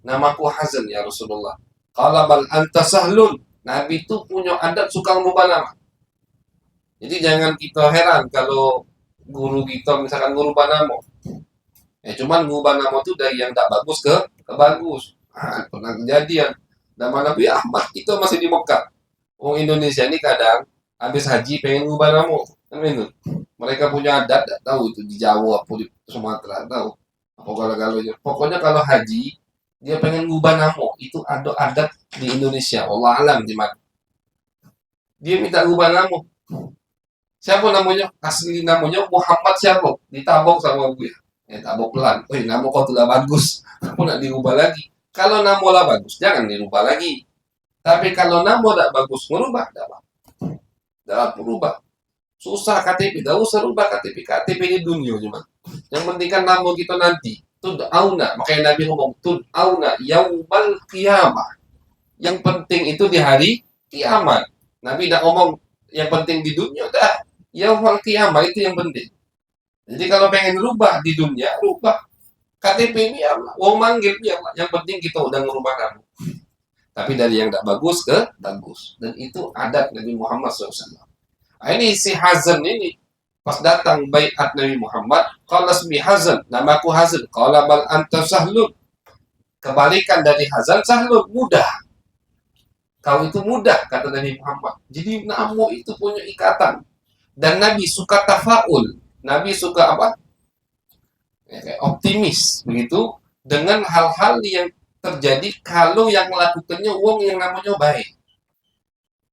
Namaku Hazan ya Rasulullah. Qala bal anta sahlun. Nabi itu punya adat suka merubah nama. Jadi jangan kita heran kalau guru kita misalkan ngubah nama. Cuman ngubah nama itu dari yang tak bagus ke bagus. Pernah kejadian. Nama Nabi Ahmad kita masih di Mekah. Orang Indonesia ini kadang habis haji pengen ngubah nama. Kan itu. Mereka punya adat, tak tahu itu di Jawa atau di Sumatera, tahu. Pokoknya kalau haji dia pengen ngubah nama, itu ada adat di Indonesia. Allah alam di mana. Dia minta ngubah nama. Siapa namanya? Asli namanya Muhammad siapa? Ditabok sama gue. Tabok pelan. Nama kau sudah bagus. Aku nak dirubah lagi. Kalau nama lah bagus, jangan dirubah lagi. Tapi kalau nama tak bagus, merubah. Tidak berubah. Susah KTP. Tidak usah rubah KTP. KTP ini dunia cuma. Yang penting kan nama kita nanti. Tud'auna. Makanya Nabi ngomong. Tud'auna yaumal qiyamah. Yang penting itu di hari kiamat. Nabi tidak ngomong yang penting di dunia. Dah. Yaumul qiyamah itu yang penting. Jadi kalau pengen rubah di dunia, rubah. KTP ini ya Allah. Wong manggil ya Allah. Yang penting kita udah ngerubah kamu. Tapi dari yang tak bagus ke bagus. Dan itu adat Nabi Muhammad SAW. Nah, ini si Hazan ini pas datang baiat Nabi Muhammad, qala ismi Hazan, namaku Hazan. Qala bal anta sahlun. Kebalikan dari Hazan, sahlun, mudah. Kau itu mudah kata Nabi Muhammad. Jadi namo itu punya ikatan. Dan Nabi suka tafaul. Nabi suka apa? Optimis begitu dengan hal-hal yang terjadi kalau yang melakukannya wong yang namanya baik.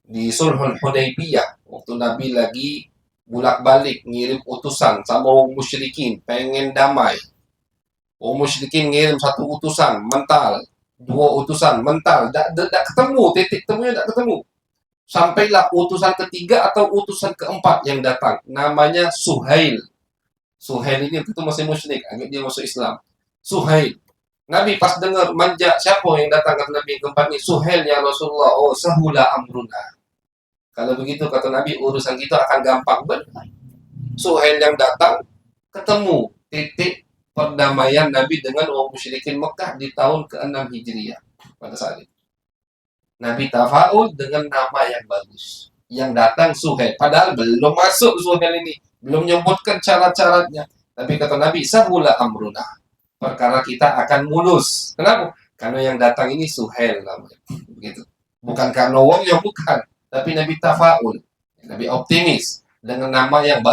Di Sulhul Hudaybiyah waktu Nabi lagi bolak-balik ngirim utusan sama wong musyrikin pengen damai. Wong musyrikin ngirim satu utusan mental, dua utusan mental, tak ketemu, titik temunya tak ketemu. Sampailah utusan ketiga atau utusan keempat yang datang. Namanya Suhail. Suhail ini itu masih musyrik, agak dia masuk Islam. Suhail. Nabi pas dengar manja, siapa yang datang kata Nabi yang keempat ini? Suhail ya Rasulullah. Oh, sahula amruna. Kalau begitu kata Nabi, urusan kita akan gampang. Benar. Suhail yang datang, ketemu titik perdamaian Nabi dengan orang musyrikin Mekah di tahun ke-6 Hijriah. Pada saat itu. Nabi tafaul dengan nama yang bagus. Yang datang Suhail. Padahal belum masuk Suhail ini. Belum menyebutkan syarat-syaratnya. Tapi kata Nabi, sahula amruna. Perkara kita akan mulus. Kenapa? Karena yang datang ini Suhail namanya. Begitu. Bukan karena wong yang bukan. Tapi Nabi tafaul. Nabi optimis. Dengan nama yang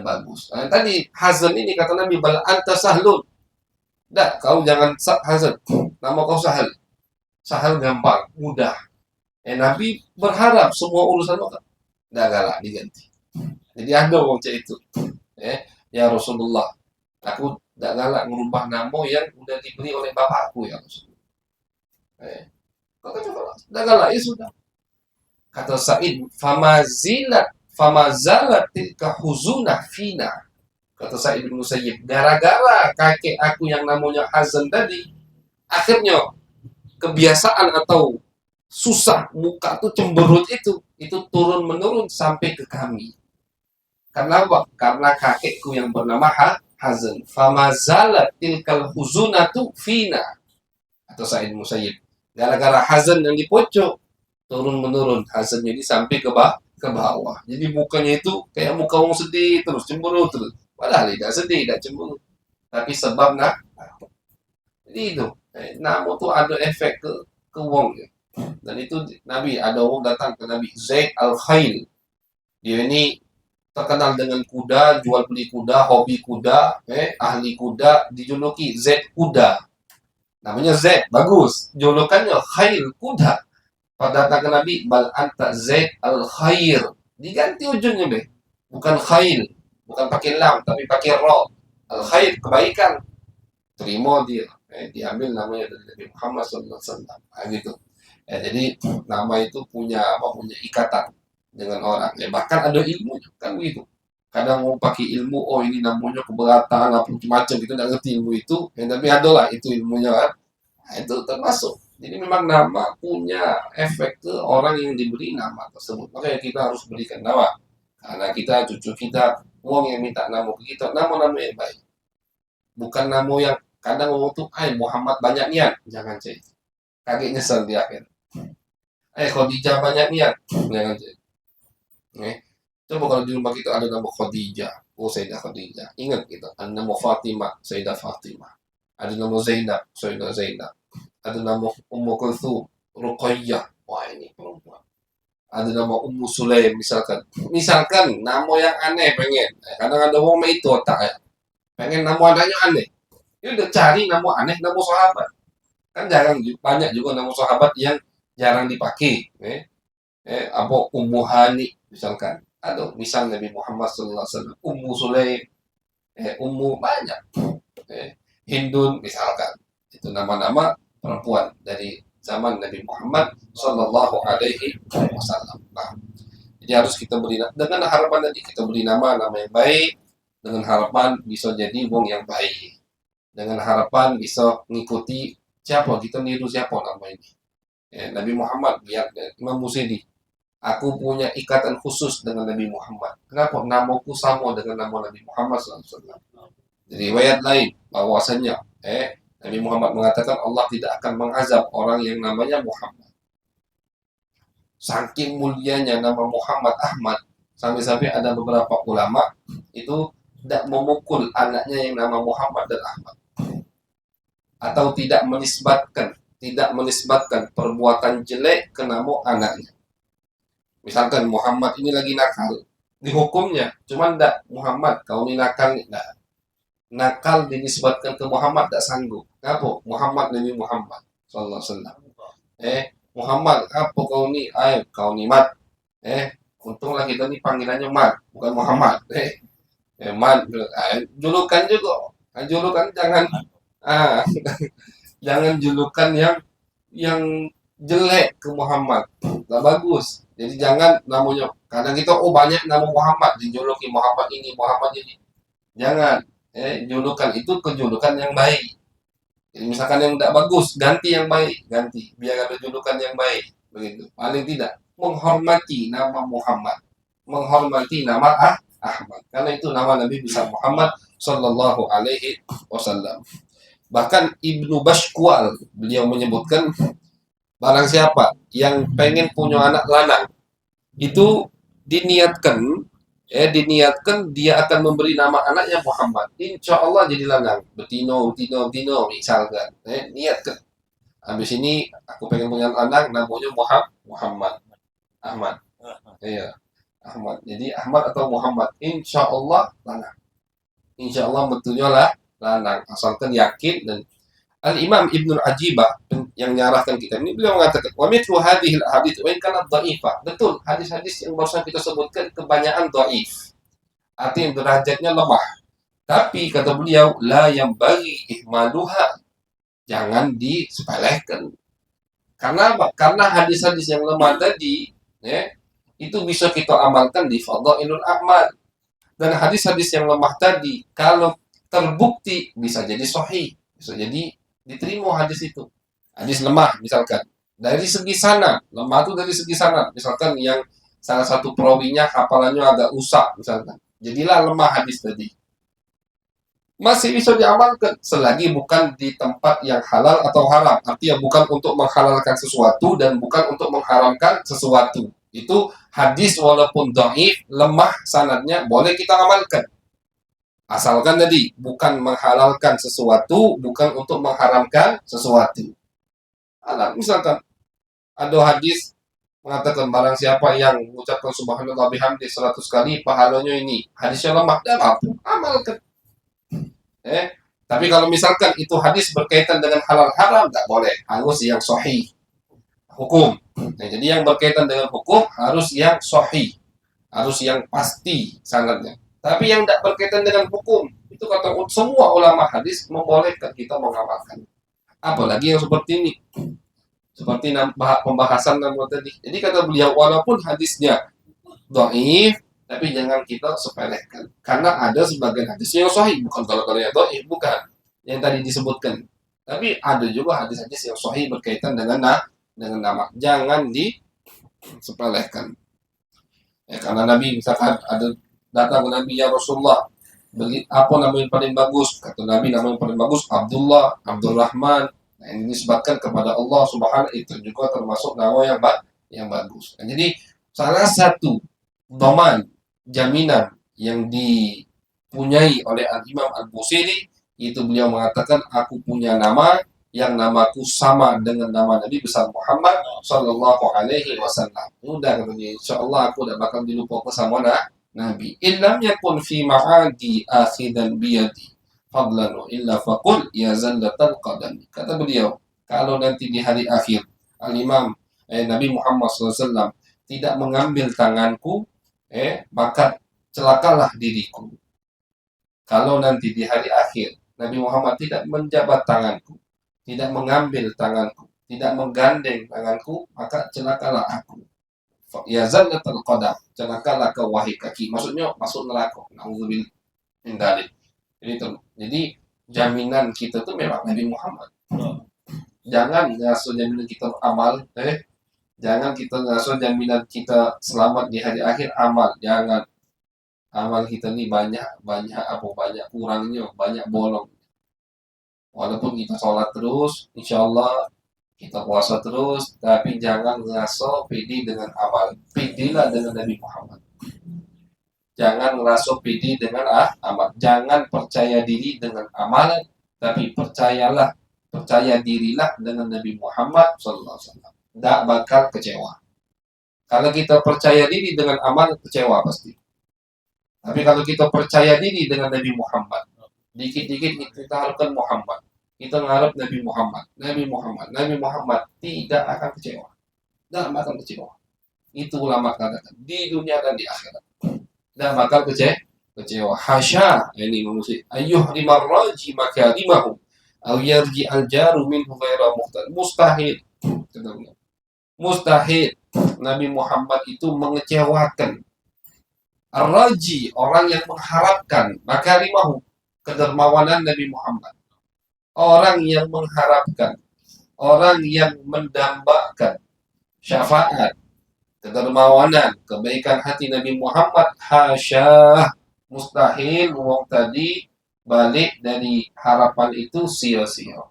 bagus. Nah, tadi Hazan ini kata Nabi, bal anta sahlun. Dah, kau jangan Hazan. Nama kau Sahal. Sahal gampang, mudah. Nabi berharap semua urusan Mekah dah galak diganti. Jadi ada orang cak itu. Ya Rasulullah, aku dah galak merubah nama yang sudah diberi oleh bapakku ya Rasulullah. Kata dah galak ya sudah. Kata Sa'id, famazalat tilka huzunah fina. Kata Sa'id bin Musayyib, gara-gara kakek aku yang namanya Hazan tadi, akhirnya kebiasaan atau susah muka tuh cemberut itu turun menurun sampai ke kami. Karena apa? Karena kakekku yang bernama Hazan. Famazalat tilkal huzunatu fina. Atau Sa'id Musayyib. Gara-gara Hazan yang di pojok turun menurun Hazan jadi sampai ke bawah. Jadi mukanya itu kayak muka orang sedih terus cemberut terus. Padahal tidak sedih, tidak cemberut. Tapi sebab jadi itu. Nama tuh ada efek ke wong ya. Dan itu Nabi, ada orang datang ke Nabi Zaid al-Khail. Dia ini terkenal dengan kuda, jual beli kuda, hobi kuda, ahli kuda, dijuluki Zaid kuda. Namanya Zaid, bagus. Julukannya Khail kuda. Pada datang ke Nabi, bal anta Zaid al-Khair. Diganti ujungnya deh. Bukan Khail, bukan pakai lam, tapi pakai ro. Al-Khair, kebaikan. Terima dia. Diambil namanya dari Nabi Muhammad SAW. Gitu. Jadi nama itu punya ikatan dengan orang. Bahkan ada ilmu kan begitu. Kadang mau pakai ilmu, oh ini namanya keberatan, apa macam-macam kita nggak ngerti ilmu itu. Tapi adalah itu ilmunya kan. Nah, itu termasuk. Jadi memang nama punya efek ke orang yang diberi nama tersebut. Makanya kita harus berikan nama. Karena kita, cucu kita, uang yang minta nama ke kita, nama-nama yang baik. Bukan nama yang kadang orang tuh, Muhammad banyak niat, jangan cek. Kakek nyesel di akhir. Khadijah banyak niat, jangan cek. Coba kalau di rumah kita ada nama Khadijah, Sayyidah Khadijah. Ingat kita, ada nama Fatimah, Sayyidah Fatimah. Ada nama Zainab, Sayyidah Zainab. Ada nama Ummu Kulthum, Ruqayyah. Wah ini perempuan. Ada nama Ummu Sulaim misalkan. Misalkan nama yang aneh pengen. Kadang ada orang itu otak ya. Pengen nama anaknya aneh. Dia udah cari nama aneh, nama sahabat. Kan jarang, banyak juga nama sahabat yang jarang dipakai. Apa Ummu Hani misalkan. Atau misal Nabi Muhammad SAW, Ummu Sulaim, Ummu banyak. Hindun misalkan. Itu nama-nama perempuan dari zaman Nabi Muhammad SAW. Nah, jadi harus kita beri dengan harapan tadi kita beri nama-nama yang baik, dengan harapan bisa jadi wong yang baik. Dengan harapan bisa mengikuti siapa, kita niru siapa nama ini. Nabi Muhammad, lihat Imam Busiri. Aku punya ikatan khusus dengan Nabi Muhammad. Kenapa? Namaku sama dengan nama Nabi Muhammad SAW. Jadi riwayat lain bahwasanya Nabi Muhammad mengatakan Allah tidak akan mengazab orang yang namanya Muhammad. Saking mulianya nama Muhammad Ahmad, sampai-sampai ada beberapa ulama itu tidak memukul anaknya yang nama Muhammad dan Ahmad. Atau tidak menisbatkan perbuatan jelek ke nama anaknya. Misalkan Muhammad ini lagi nakal, dihukumnya, cuman tidak Muhammad, kau ini nakal, tidak. Nakal dinisbatkan ke Muhammad tidak sanggup. Apa? Muhammad Nabi Muhammad sallallahu alaihi wasallam. Muhammad, apa kau ni? Kau ni Mat. Untunglah kita ni panggilannya Mat, bukan Muhammad. Mat. Julukan juga. Julukan jangan jangan julukan yang jelek ke Muhammad, nggak bagus. Jadi jangan namanya, kadang kita banyak nama Muhammad, dijuluki Muhammad ini, Muhammad ini. Jangan, julukan itu kejulukan yang baik. Jadi misalkan yang tidak bagus, ganti yang baik, ganti. Biar ada julukan yang baik, begitu. Paling tidak menghormati nama Muhammad, menghormati nama Ahmad. Karena itu nama Nabi besar Muhammad Sallallahu Alaihi Wasallam. Bahkan Ibnu Bashkwal beliau menyebutkan, barang siapa yang pengen punya anak lanang itu diniatkan, dia akan memberi nama anaknya Muhammad. Insya Allah jadi lanang. Betino, betino, betino misalkan. Niatkan. Habis ini aku pengen punya anak namanya Muhammad. Ahmad. Iya. Ahmad. Jadi Ahmad atau Muhammad. Insya Allah lanang. Insya Allah betulnya lah lanang. Asalkan yakin. Dan Al-Imam Ibnu Ajibah yang nyarahkan kita ini, beliau mengatakan, wa mithlu hadhil hadits wa in kanat dhaifah. Betul, hadis-hadis yang barusan kita sebutkan kebanyakan dhaif. Artinya derajatnya lemah. Tapi kata beliau, la yang bagi ihmaluha. Jangan disepelekan. Karena apa? Karena hadis-hadis yang lemah tadi, itu bisa kita amalkan di fadhailul a'mal. Dan hadis-hadis yang lemah tadi, kalau terbukti bisa jadi sahih, bisa jadi diterima hadis itu. Hadis lemah misalkan dari segi sana, lemah itu dari segi sana, misalkan yang salah satu perawinya hafalannya agak rusak misalkan, jadilah lemah hadis tadi. Masih bisa diamalkan selagi bukan di tempat yang halal atau haram. Artinya bukan untuk menghalalkan sesuatu dan bukan untuk mengharamkan sesuatu. Itu hadis walaupun dhaif, lemah sanadnya, boleh kita amalkan. Asalkan tadi bukan menghalalkan sesuatu, bukan untuk mengharamkan sesuatu. Misalkan ada hadis mengatakan barang siapa yang mengucapkan subhanallah bihamdi 100 kali pahalanya ini. Hadisnya lemah, dan apa? Amalkan. Tapi kalau misalkan itu hadis berkaitan dengan halal haram, tidak boleh. Harus yang sahih. Hukum. Jadi yang berkaitan dengan hukum harus yang sahih. Harus yang pasti sanadnya. Tapi yang tidak berkaitan dengan hukum, itu kata semua ulama hadis membolehkan kita mengamalkan. Apalagi yang seperti ini. Seperti pembahasan nama tadi. Jadi kata beliau, walaupun hadisnya dhaif, tapi jangan kita sepelekan. Karena ada sebagian hadisnya yang sahih. Bukan kalau yang dhaif, bukan. Yang tadi disebutkan. Tapi ada juga hadis-hadis yang sahih berkaitan dengan nama. Jangan disepelekan. Karena Nabi misalkan ada datang ke Nabi, ya Rasulullah, apa nama yang paling bagus? Kata Nabi, nama yang paling bagus Abdullah, Abdurrahman. Nah, ini disebutkan kepada Allah Subhanahu, itu juga termasuk nama yang bagus. Nah, jadi salah satu doman jaminan yang dipunyai oleh Al-Imam Al-Busiri, itu beliau mengatakan, aku punya nama yang namaku sama dengan nama Nabi besar Muhammad Sallallahu Alaihi Wasallam. Udah katanya, insya Allah aku udah bakal dilupakan sama Nabi. Illam yakun fi ma'adi akhidan biyadi fadlan wa illa faqul ya zallatal qadami. Kata beliau, kalau nanti di hari akhir Al-Imam Nabi Muhammad SAW tidak mengambil tanganku, maka celakalah diriku. Kalau nanti di hari akhir Nabi Muhammad tidak menjabat tanganku, tidak mengambil tanganku, tidak menggandeng tanganku, maka celakalah aku. Ya zallatul qadam, celakalah kau wahai kaki. Maksudnya masuk neraka. Nauzubillah min dzalik. Jadi jaminan kita tuh memang Nabi Muhammad. Jangan ngasuh jaminan kita amal, jangan kita ngasuh jaminan kita selamat di hari akhir amal. Jangan. Amal kita ini banyak kurangnya, banyak bolong. Walaupun kita sholat terus, insya Allah kita puasa terus, tapi jangan ngaso pede dengan amal. Pedelah dengan Nabi Muhammad. Jangan ngaso pede dengan amal. Jangan percaya diri dengan amal, tapi percaya dirilah dengan Nabi Muhammad Sallallahu Alaihi Wasallam. Tidak bakal kecewa. Kalau kita percaya diri dengan amal, kecewa pasti. Tapi kalau kita percaya diri dengan Nabi Muhammad, dikit-dikit kita harapkan Muhammad. Kita mengharap Nabi Muhammad tidak akan kecewa. Tidak bakal kecewa. Itu ulama katakan di dunia dan di akhirat. Tidak bakal kecewa. Hasya, ini manusia. Ayyuh limarraji makarimahu. Au yarji al-jaru minhu ghaira muhtar. Mustahil. Mustahil Nabi Muhammad itu mengecewakan. Ar-raji, orang yang mengharapkan makarimahu, kedermawanan Nabi Muhammad. Orang yang mengharapkan, orang yang mendambakan syafaat, kedermawanan, kebaikan hati Nabi Muhammad, hasyah, mustahil wong tadi balik dari harapan itu sia-sia.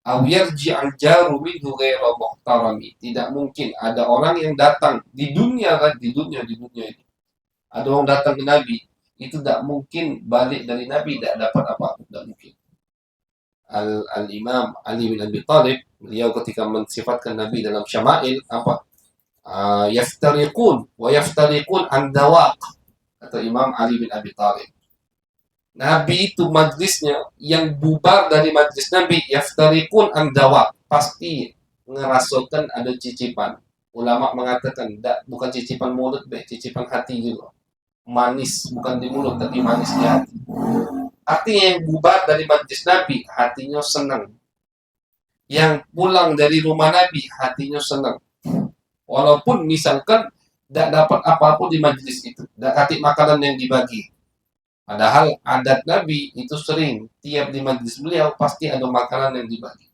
Aw yarji'al jaru minhu ghairu muhtarami. Tidak mungkin ada orang yang datang di dunia ini. Ada orang datang ke Nabi, itu tidak mungkin balik dari Nabi tidak dapat apa-apa, tidak mungkin. Al-Imam Ali bin Abi Thalib, beliau ketika mensifatkan Nabi dalam syama'il apa? Yaftariqun wa yaftariqun an dawaq, kata Imam Ali bin Abi Thalib. Nabi itu majlisnya yang bubar dari majlis Nabi yaftariqun an dawaq, pasti ngerasakan ada cicipan. Ulama mengatakan bukan cicipan mulut, cicipan hati juga. Manis, bukan di mulut tapi manis di hati. Artinya yang bubar dari majlis Nabi hatinya senang. Yang pulang dari rumah Nabi hatinya senang. Walaupun misalkan tidak dapat apa-apa di majlis itu, tidak kasih makanan yang dibagi. Padahal adat Nabi itu sering tiap di majlis beliau pasti ada makanan yang dibagi.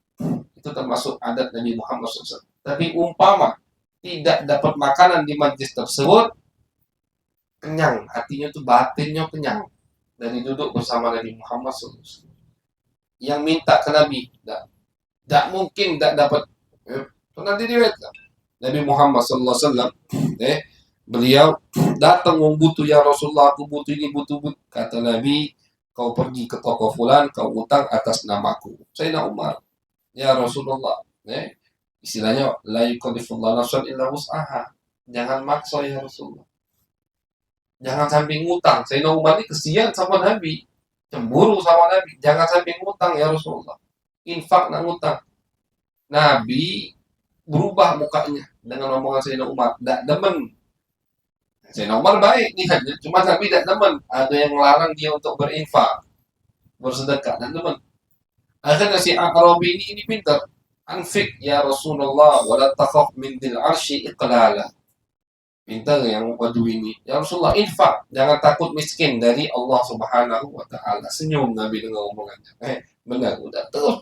Itu termasuk adat Nabi Muhammad SAW. Tapi umpama tidak dapat makanan di majlis tersebut, kenyang, hatinya tuh batinnya kenyang dari duduk bersama Nabi Muhammad SAW. Yang minta ke Nabi, tidak mungkin tidak dapat. Nanti diriwayatkan Nabi Muhammad SAW, beliau datang butuh ya Rasulullah, aku butuh ini, butuh. Kata Nabi, kau pergi ke toko fulan, kau utang atas namaku. Sayyidina Umar, ya Rasulullah, istilahnya la yukallifullahu nafsan illa wus'aha. Jangan maksa ya Rasulullah. Jangan sampai ngutang. Sayyidina Umar ini kesian sama Nabi, cemburu sama Nabi. Jangan sampai ngutang ya Rasulullah. Infak nak ngutang. Nabi berubah mukanya dengan omongan Sayyidina Umar. Tak demen. Sayyidina Umar baik niatnya, cuma Nabi tak demen. Ada yang melarang dia untuk berinfak, bersedekah. Tak demen. Akhirnya si Arabi ini pintar. Anfik ya Rasulullah, wala takhaf min dil arshi iqlala. Pintar yang Badui ini. Ya Rasulullah, infak, jangan takut miskin dari Allah Subhanahu wa taala. Senyum Nabi dengan omongannya. Benar, udah terus.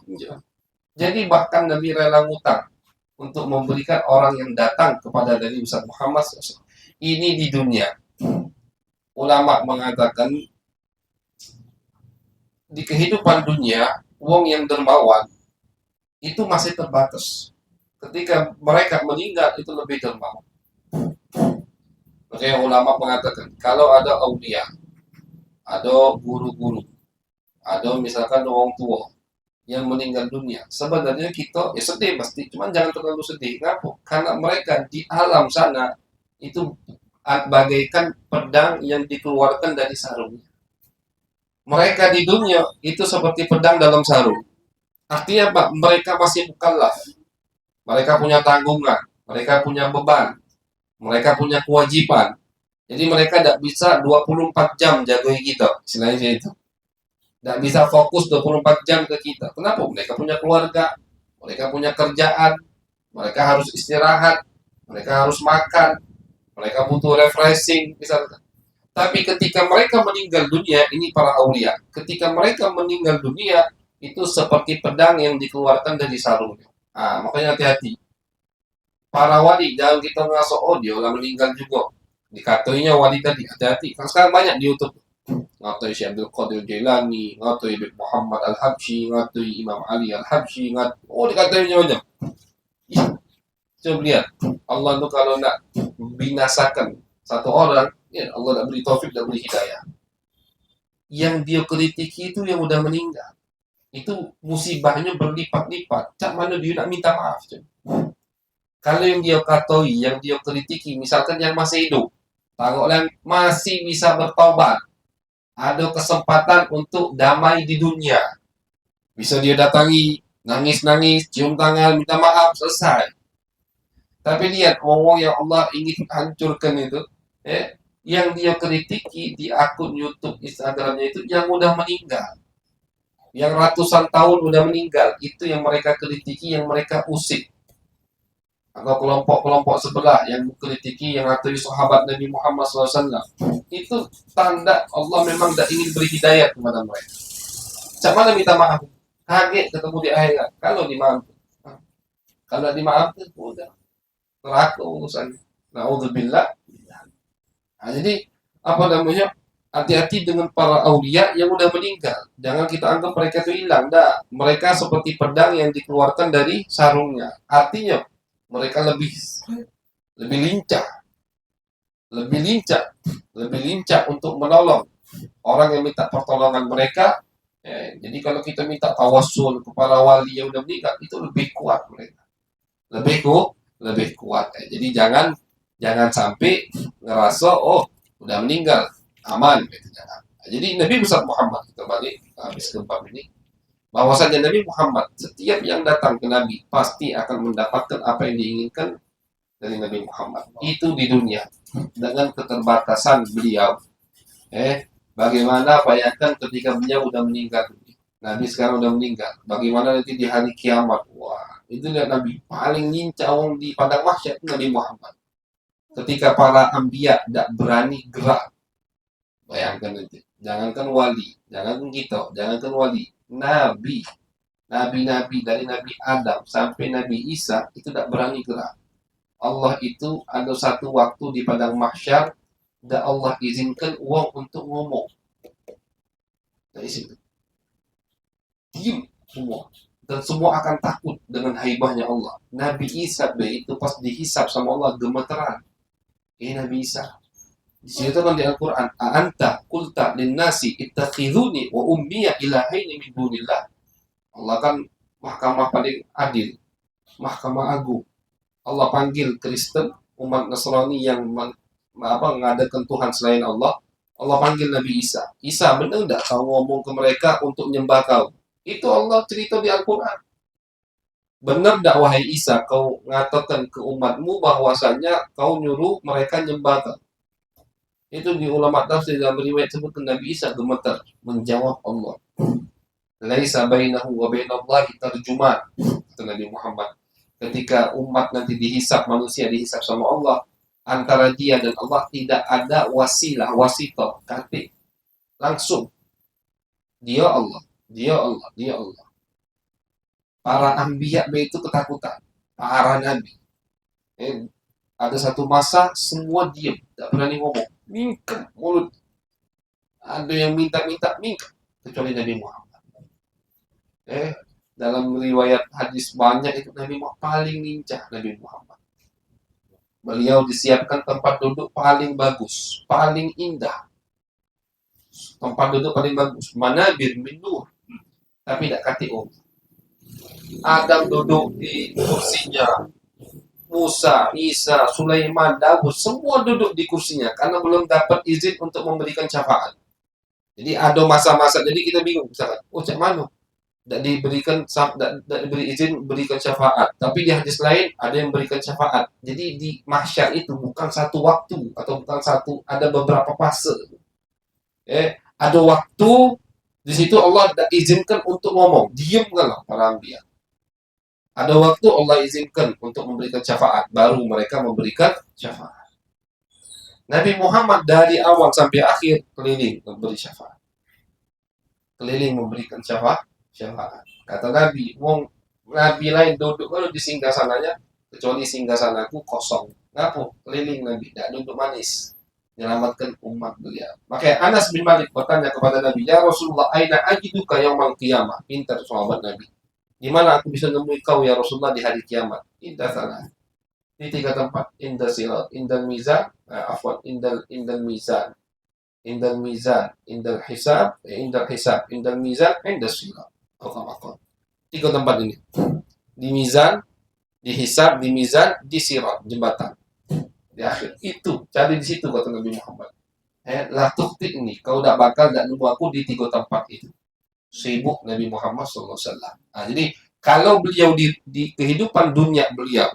Jadi bahkan Nabi rela ngutang untuk memberikan orang yang datang kepada Nabi Muhammad SAW. Ini di dunia. Ulama mengatakan di kehidupan dunia, wong yang dermawan itu masih terbatas. Ketika mereka meninggal itu lebih dermawan. Makanya ulama mengatakan kalau ada aulia, ada guru-guru, ada misalkan orang tua yang meninggal dunia, sebenarnya kita sedih pasti, cuman jangan terlalu sedih. Kenapa? Karena mereka di alam sana itu bagaikan pedang yang dikeluarkan dari sarungnya. Mereka di dunia itu seperti pedang dalam sarung. Artinya apa? Mereka masih mukallaf. Mereka punya tanggungan, mereka punya beban, mereka punya kewajiban. Jadi mereka tidak bisa 24 jam jagai kita, istilahnya itu. Tidak bisa fokus 24 jam ke kita. Kenapa? Mereka punya keluarga, mereka punya kerjaan, mereka harus istirahat, mereka harus makan, mereka butuh refreshing, misalkan. Tapi ketika mereka meninggal dunia, ini para aulia, ketika mereka meninggal dunia, itu seperti pedang yang dikeluarkan dari sarungnya. Makanya hati-hati. Para wali, jangan kita merasa, oh dia orang meninggal juga. Dikatainya wali tadi, hati-hati. Kan sekarang banyak di YouTube. Ngatai Syekh Abdul Qadir Jailani, ngatai Muhammad Al-Habsyi, ngatai Imam Ali Al-Habsyi, dikatainya banyak. Coba lihat, Allah itu kalau nak binasakan satu orang, ya Allah tak beri taufik, tak beri hidayah. Yang dia kritiki itu yang udah meninggal. Itu musibahnya berlipat-lipat. Cak mana dia nak minta maaf. Kalau yang dia katoi, yang dia kritiki, misalkan yang masih hidup, taruhlah masih bisa bertobat, ada kesempatan untuk damai di dunia, bisa dia datangi, nangis-nangis, cium tangan, minta maaf, selesai. Tapi lihat, orang yang Allah ingin hancurkan itu, yang dia kritiki di akun YouTube, Instagramnya itu, yang udah meninggal, yang ratusan tahun udah meninggal, itu yang mereka kritiki, yang mereka usik. atau kelompok-kelompok sebelah yang mengkritiki yang ngatai sahabat Nabi Muhammad SAW, itu tanda Allah memang tidak ingin beri hidayah kepada mereka. Macam mana minta maaf? Kaget ketemu di akhirat. Kalau dimaafkan, kalau dimaafkan, udah terakhir urusannya. Naudzubillah. Nah, jadi apa namanya? Hati-hati dengan para aulia yang udah meninggal. Jangan kita anggap mereka itu hilang. Dah, mereka seperti pedang yang dikeluarkan dari sarungnya. Artinya mereka lebih lincah, lebih lincah, lebih lincah untuk menolong orang yang minta pertolongan mereka. Jadi kalau kita minta tawassul kepada wali yang udah meninggal, itu lebih kuat mereka, lebih kuat. Jadi jangan sampai ngerasa oh udah meninggal aman gitu, jangan. Jadi Nabi besar Muhammad, kita balik habis keempat ini, bahwasanya Nabi Muhammad setiap yang datang ke Nabi pasti akan mendapatkan apa yang diinginkan dari Nabi Muhammad. Itu di dunia dengan keterbatasan beliau. Bagaimana bayangkan ketika beliau udah meninggal, Nabi sekarang udah meninggal, bagaimana nanti di hari kiamat? Wah, itu lihat Nabi paling lincah di padang mahsyar Nabi Muhammad. Ketika para anbiya tidak berani gerak, bayangkan nanti. Jangankan wali, jangankan kita, jangankan wali, Nabi, nabi-nabi dari Nabi Adam sampai Nabi Isa itu tidak berani gerak. Allah itu ada satu waktu di padang mahsyar dan Allah izinkan uang untuk ngomong. Dari situ diam semua dan semua akan takut dengan haibahnya Allah. Nabi Isa itu pas dihisab sama Allah gemeteran. Nabi Isa di situ kan di Al-Quran, anta qulta linnasi ittakhiduni wa ummiya ilahaini min dunillah. Allah kan mahkamah paling adil, mahkamah agung. Allah panggil Kristen, umat Nasrani yang mengadakan Tuhan selain Allah. Allah panggil Nabi Isa. Isa, benar tidak kau ngomong ke mereka untuk nyembah kau? Itu Allah cerita di Al-Quran. Benar tidak wahai Isa, kau ngatakan ke umatmu bahwasanya kau nyuruh mereka nyembah kau? Itu di ulama tafsir dalam riwayat sebutkan Nabi Isa gemetar menjawab Allah. Laisa bainahu wa bainallahi tarjuman, kata Nabi Muhammad. Ketika umat nanti dihisab, manusia dihisab sama Allah, antara dia dan Allah tidak ada wasilah, wasito, kati. Langsung. Dia Allah, dia Allah, dia Allah. Para anbiya itu ketakutan. Para nabi. Ada satu masa semua diam, tidak berani ngomong. Mingkem mulut. Ada yang minta-minta mingkem. Kecuali Nabi Muhammad. Dalam riwayat hadis banyak itu Nabi Muhammad paling lincah Nabi Muhammad. Beliau disiapkan tempat duduk paling bagus, paling indah. Tempat duduk paling bagus. Manabir min nur. Tapi tidak kati Adam duduk di kursinya. Musa, Isa, Sulaiman, Daud, semua duduk di kursinya karena belum dapat izin untuk memberikan syafaat. Jadi ada masa-masa, jadi kita bingung misalkan, cak mana? Tidak diberi izin berikan syafaat. Tapi di hadis lain ada yang berikan syafaat. Jadi di mahsyar itu bukan satu waktu atau bukan satu, ada beberapa fase. Ada waktu di situ Allah tidak izinkan untuk ngomong, diam kalau para anbiya. Ada waktu Allah izinkan untuk memberikan syafaat, baru mereka memberikan syafaat. Nabi Muhammad dari awal sampai akhir keliling memberi syafaat. Keliling memberikan syafaat. Kata Nabi, Nabi lain duduk kalau di singgasananya, kecuali singgasanaku kosong. Ngapu? Keliling Nabi, tidak duduk manis. Menyelamatkan umat beliau. Maka Anas bin Malik bertanya kepada Nabi, ya Rasulullah, aina ajiduka yaumal qiyamah? Pintar sahabat Nabi. Di mana aku bisa menemui kau ya Rasulullah di hari kiamat? Indah salah. Di 3 tempat. Indah sirat, indah mizan, indah mizan, indah mizan, indah hisab, indah mizan, indah sirat. 3 tempat ini. Di mizan, di hisab, di mizan, di sirat, jembatan. Di akhir. Itu, cari di situ kata Nabi Muhammad. La tukhti ini, kau tidak bakal tidak nemu aku di 3 tempat itu. Sibuk Nabi Muhammad SAW. Jadi kalau beliau di kehidupan dunia beliau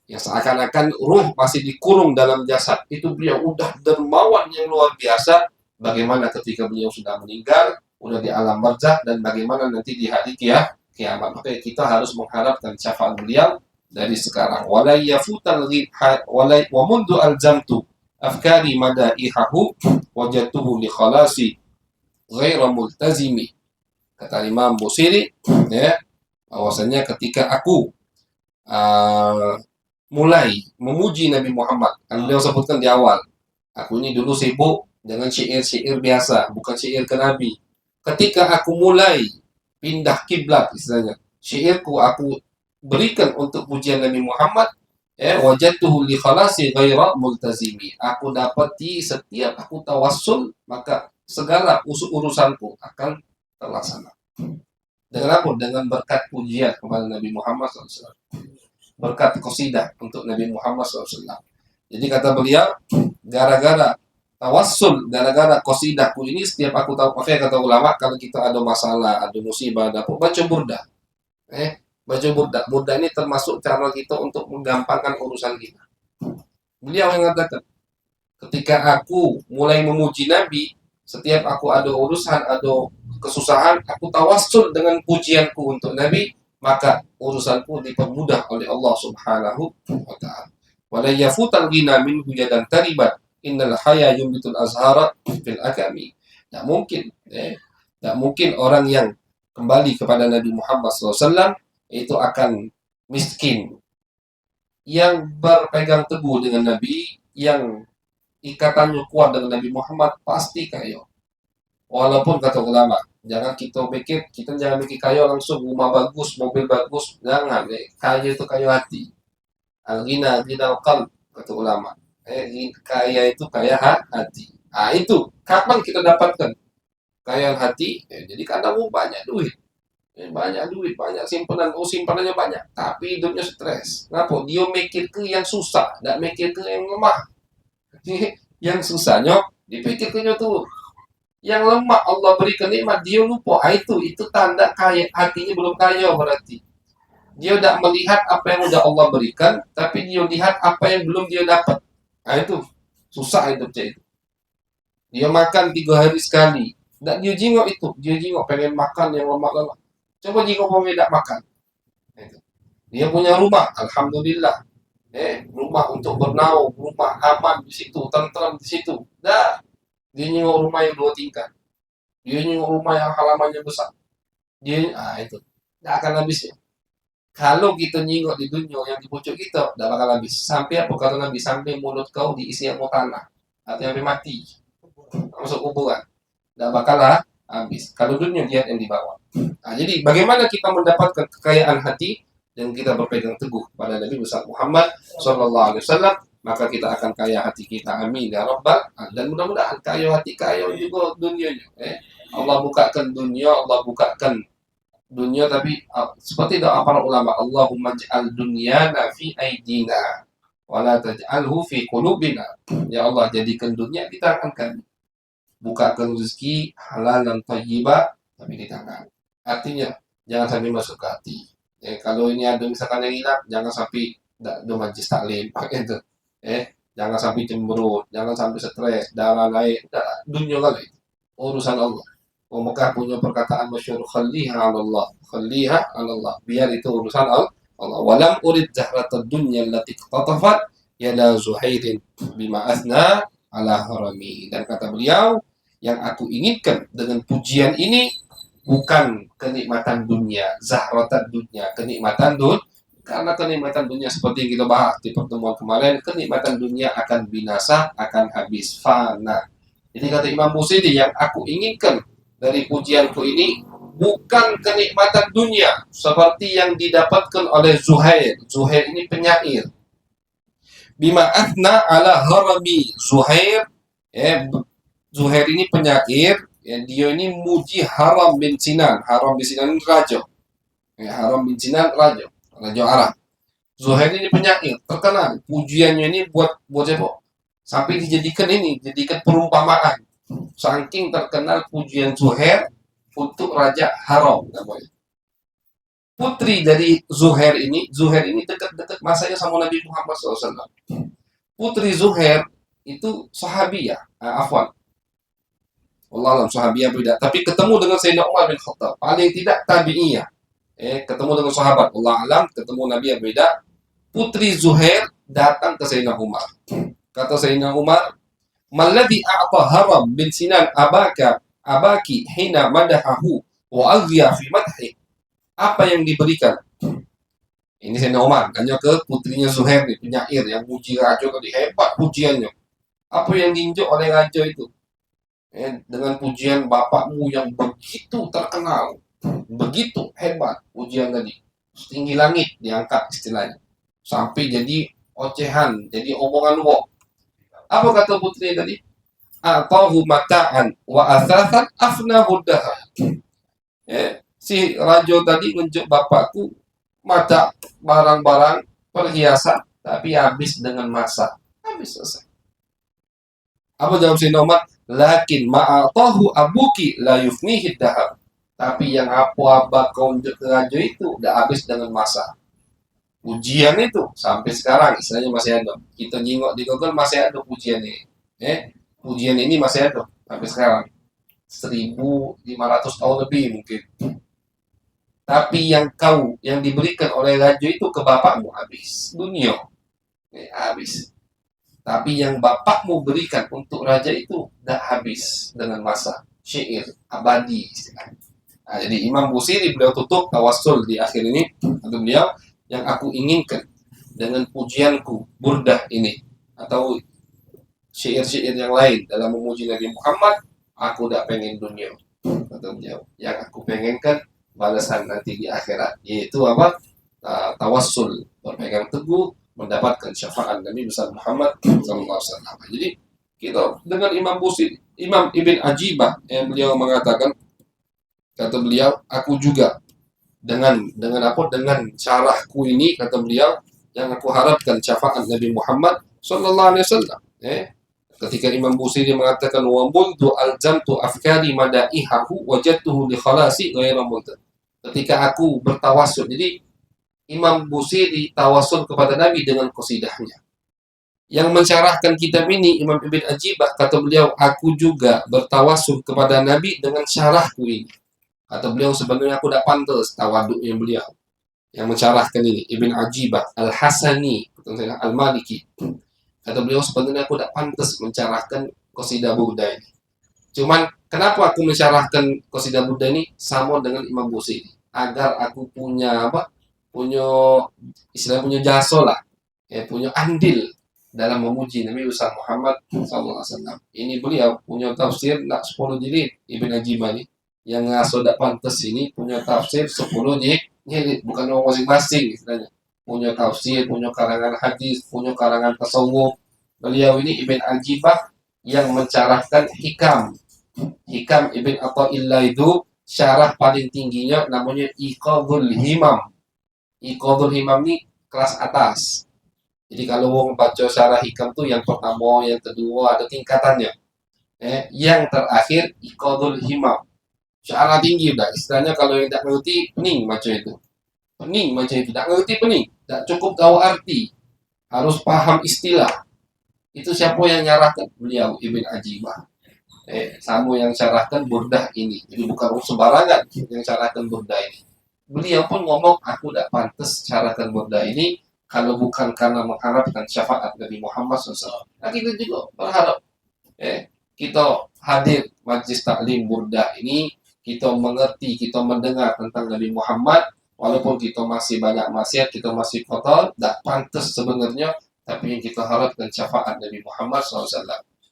yang seakan-akan ruh masih dikurung dalam jasad, itu beliau udah dermawan yang luar biasa. Bagaimana ketika beliau sudah meninggal, udah di alam barzakh, dan bagaimana nanti di hari kiamat. Maka kita harus mengharapkan syafaat beliau dari sekarang. Wala yafutal ghidha wa mundu aljamtu afkari madaihahu wajatuhu li khalasi ghaira multazimi. Kata Imam Busiri, ya, bahwasanya ketika aku mulai memuji Nabi Muhammad, kan beliau sebutkan di awal, aku ini dulu sibuk dengan syair-syair biasa, bukan syair ke Nabi. Ketika aku mulai pindah kiblat, istilahnya, syairku aku berikan untuk pujian Nabi Muhammad, ya, wajadtuhu li khalasi ghaira multazimi. Aku dapati setiap aku tawassul, maka segala urusanku akan terlaksana. Dengan apa? Dengan berkat pujian kepada Nabi Muhammad SAW. Berkat qasidah untuk Nabi Muhammad SAW. Jadi kata beliau, gara-gara tawassul, gara-gara qasidahku ini, setiap aku tahu, makanya kata ulama, kalau kita ada masalah, ada musibah, ada apa, baca burdah. Baca burdah. Burdah ini termasuk cara kita untuk menggampangkan urusan kita. Beliau yang mengatakan, ketika aku mulai memuji Nabi, setiap aku ada urusan, ada kesusahan, aku tawassul dengan pujianku untuk Nabi, maka urusanku dipermudah oleh Allah Subhanahu wa ta'ala. Wala yafutal ghina minhu yadan taribat innal haya yumbitul azhara fil akami. Tak mungkin orang yang kembali kepada Nabi Muhammad SAW itu akan miskin. Yang berpegang teguh dengan Nabi, yang ikatannya kuat dengan Nabi Muhammad, pasti kaya. Walaupun kata ulama, jangan kita jangan mikir kaya langsung rumah bagus, mobil bagus, jangan. Kaya itu kaya hati. Al-ghina ghina qalb, kata ulama. Kaya itu kaya hati. Itu kapan kita dapatkan kaya hati? Jadi kadang banyak duit. Banyak duit, banyak simpanan, simpanannya banyak, tapi hidupnya stres. Kenapa? Dia mikir ke yang susah, tak mikir ke yang lemah. Yang susahnya dipikirkannya tuh. Yang lemah Allah berikan nikmat, dia lupa. Itu tanda kaya, hatinya belum kaya berarti. Dia tidak melihat apa yang sudah Allah berikan, tapi dia lihat apa yang belum dia dapat. Itu susah hidupnya itu. Dia makan 3 hari sekali, tidak dia jingok itu. Dia jingok pengen makan yang lemak-lemak. Coba jingok orang tidak makan. Dia punya rumah, alhamdulillah. Rumah untuk bernaung, rumah aman di situ, tentram di situ. Dah. Dia nyengok rumah yang 2 tingkat. Dia nyengok rumah yang halamannya besar. Itu. Tidak akan habisnya. Kalau kita nyengok di dunia yang di pucuk kita, tidak bakal habis. Sampai apa kata Nabi? Sampai mulut kau diisi yang tanah. Artinya sampai mati. Masuk kuburan. Tidak bakal habis. Kalau dunia lihat yang di bawah. Jadi bagaimana kita mendapatkan kekayaan hati dan kita berpegang teguh pada Nabi Muhammad SAW, maka kita akan kaya hati kita. Amin ya Rabbal. Dan mudah-mudahan kaya hati, kaya juga dunianya. Allah bukakan dunia, tapi seperti doa para ulama, Allahumma ja'al dunyana fi aidina wa la taj'alhu fi qulubina. Ya Allah, jadikan dunia di tangan kami. Bukakan rezeki halal dan thayyibah tapi di tangan. Artinya jangan sampai masuk ke hati. Kalau ini ada misalkan yang hilang, jangan sampai do majlis taklim itu. Jangan sampai cemberut, jangan sampai stres, darah naik, dunia kali. Urusan Allah. Mekah punya perkataan masyhur, khalliha 'ala Allah. Biar itu urusan Allah. Walam urid zahratad dunya allati qatafat yada zuhairin bima asna ala harami. Dan kata beliau, yang aku inginkan dengan pujian ini bukan kenikmatan dunia, zahratad dunya, kenikmatan dunia. Karena kenikmatan dunia seperti yang kita bahas di pertemuan kemarin, kenikmatan dunia akan binasa, akan habis, fana. Jadi kata Imam Busiri, yang aku inginkan dari pujianku ini bukan kenikmatan dunia seperti yang didapatkan oleh Zuhair. Zuhair ini penyair. Bima athna ala harami. Zuhair ini penyair. Dia ini muji Haram bin Sinan. Haram bin Sinan ini raja. Haram bin Sinan raja Arab. Zuhair ini penyair terkenal. Pujiannya ini buat siapa? Sampai dijadikan perumpamaan. Saking terkenal pujian Zuhair untuk Raja Haram. Putri dari Zuhair ini dekat-dekat masanya sama Nabi Muhammad SAW. Putri Zuhair itu sahabiyah, afwan. Allah alam sahabiyah beda. Tapi ketemu dengan Sayyidina Umar bin Khattab. Paling tidak tabi'iyah. Ketemu dengan sahabat. Allah alam, ketemu Nabi yang beda. putri Zuhair datang ke Sayyidina Umar. Kata Sayyidina Umar, "Malladhi a'ta Haram bin Sinan abaki hina madahahu wa aghya fi madhi." Apa yang diberikan? Ini Sayyidina Umar tanya ke putrinya Zuhair nih, penyair yang puji raja tadi, hebat pujiannya. Apa yang diinjak oleh raja itu? Dengan pujian bapakmu yang begitu terkenal, begitu hebat pujian tadi, setinggi langit diangkat istilahnya, sampai jadi ocehan, jadi omongan wong. Apa kata putri tadi? Atahu mata'an wa asathan afnahu dahar. Si raja tadi nunjuk bapakku mata barang-barang perhiasan, tapi habis dengan masa, habis selesai. Apa jawab Sayyidina Umar? Lakin ma'atahu abuki la yufnihi dahar. Tapi yang apa kau unjuk ke raja itu udah habis dengan masa. Pujian itu sampai sekarang istilahnya masih ada. Kita jingok di Google masih ada pujian ini. Pujian ini masih ada sampai sekarang. 1500 tahun lebih mungkin. Tapi yang diberikan oleh raja itu ke bapakmu habis dunia. Habis. Tapi yang bapakmu berikan untuk raja itu dah habis dengan masa. Syair abadi istilahnya. Nah, jadi Imam Busiri beliau tutup tawassul di akhir ini kata beliau, yang aku inginkan dengan pujianku burdah ini atau syair-syair yang lain dalam memuji Nabi Muhammad, aku tidak pengen dunia, kata beliau. Yang aku pengenkan balasan nanti di akhirat, yaitu apa? Tawassul, berpegang teguh mendapatkan syafaat Nabi besar Muhammad SAW. Jadi kita dengan Imam Busiri, Imam Ibn Ajibah yang beliau mengatakan, kata beliau, aku juga dengan syarahku ini, kata beliau, yang aku harapkan syafaat Nabi Muhammad sallallahu alaihi wasallam. Ketika Imam Busiri mengatakan wa mundu aljamtu afkari madaihahu wajadtuhu li khalasi ghairu multad. Ketika aku bertawassul, jadi Imam Busiri tawassul kepada Nabi dengan qasidahnya. Yang mensyarahkan kitab ini Imam Ibn Ajibah, kata beliau, aku juga bertawassul kepada Nabi dengan syarahku ini. Kata beliau, sebenarnya aku tidak pantas tawaduknya beliau yang mensyarahkan ini, Ibn Ajibah Al-Hasani Al-Maliki. Kata beliau, sebenarnya aku tidak pantas mensyarahkan qasidah burda ini. Cuman kenapa aku mensyarahkan qasidah burda ini sama dengan Imam Busiri, agar aku punya punya jasa lah, punya andil dalam memuji Nabi besar Muhammad SAW. Ini beliau punya tafsir nak 10 jilid, Ibn Ajibah ini yang ngaso tidak pantas ini punya tafsir 10 jilid, bukan orang masing-masing istilahnya. Punya tafsir, punya karangan hadis, punya karangan tasawuf. Beliau ini Ibn Ajibah yang mencarahkan hikam Ibn Athaillah itu, syarah paling tingginya namanya Iqadul Himam. Iqadul Himam ini kelas atas. Jadi kalau mau baca syarah hikam tuh yang pertama, yang kedua, ada tingkatannya. Yang terakhir Iqadul Himam. Syarah tinggi udah. Istilahnya kalau yang tak ngerti, pening macam itu. Pening macam itu. Tak ngerti pening. Tak cukup tahu arti. Harus paham istilah. Itu siapa yang nyarahkan? Beliau Ibn Ajibah. Sama yang syarahkan burdah ini. Jadi bukan sembarangan yang syarahkan burdah ini. Beliau pun ngomong, aku tidak pantas syarahkan burdah ini kalau bukan karena mengharapkan syafaat Nabi Muhammad SAW. Nah, kita juga berharap kita hadir majlis taklim burdah ini, kita mengerti, kita mendengar tentang Nabi Muhammad, walaupun kita masih banyak maksiat, kita masih kotor, tidak pantas sebenarnya, tapi yang kita harapkan syafaat Nabi Muhammad SAW.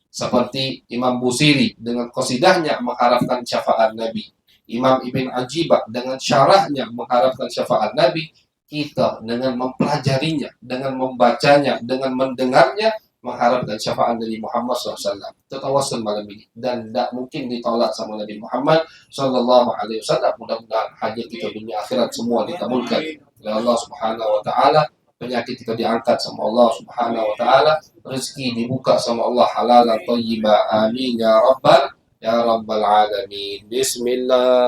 Seperti Imam Busiri dengan qasidahnya mengharapkan syafaat Nabi, Imam Ibn Ajibah dengan syarahnya mengharapkan syafaat Nabi, kita dengan mempelajarinya, dengan membacanya, dengan mendengarnya, mengharapkan syafaat Nabi Muhammad SAW. Itu tawassul malam ini, dan tidak mungkin ditolak sama Nabi Muhammad SAW. Mudah-mudahan hajat kita dunia akhirat semua dikabulkan oleh Allah Subhanahu Wa Taala. Penyakit kita diangkat sama Allah Subhanahu Wa Taala. Rezeki dibuka sama Allah halalan thayyibah. Amin ya rabbal alamin. Bismillah.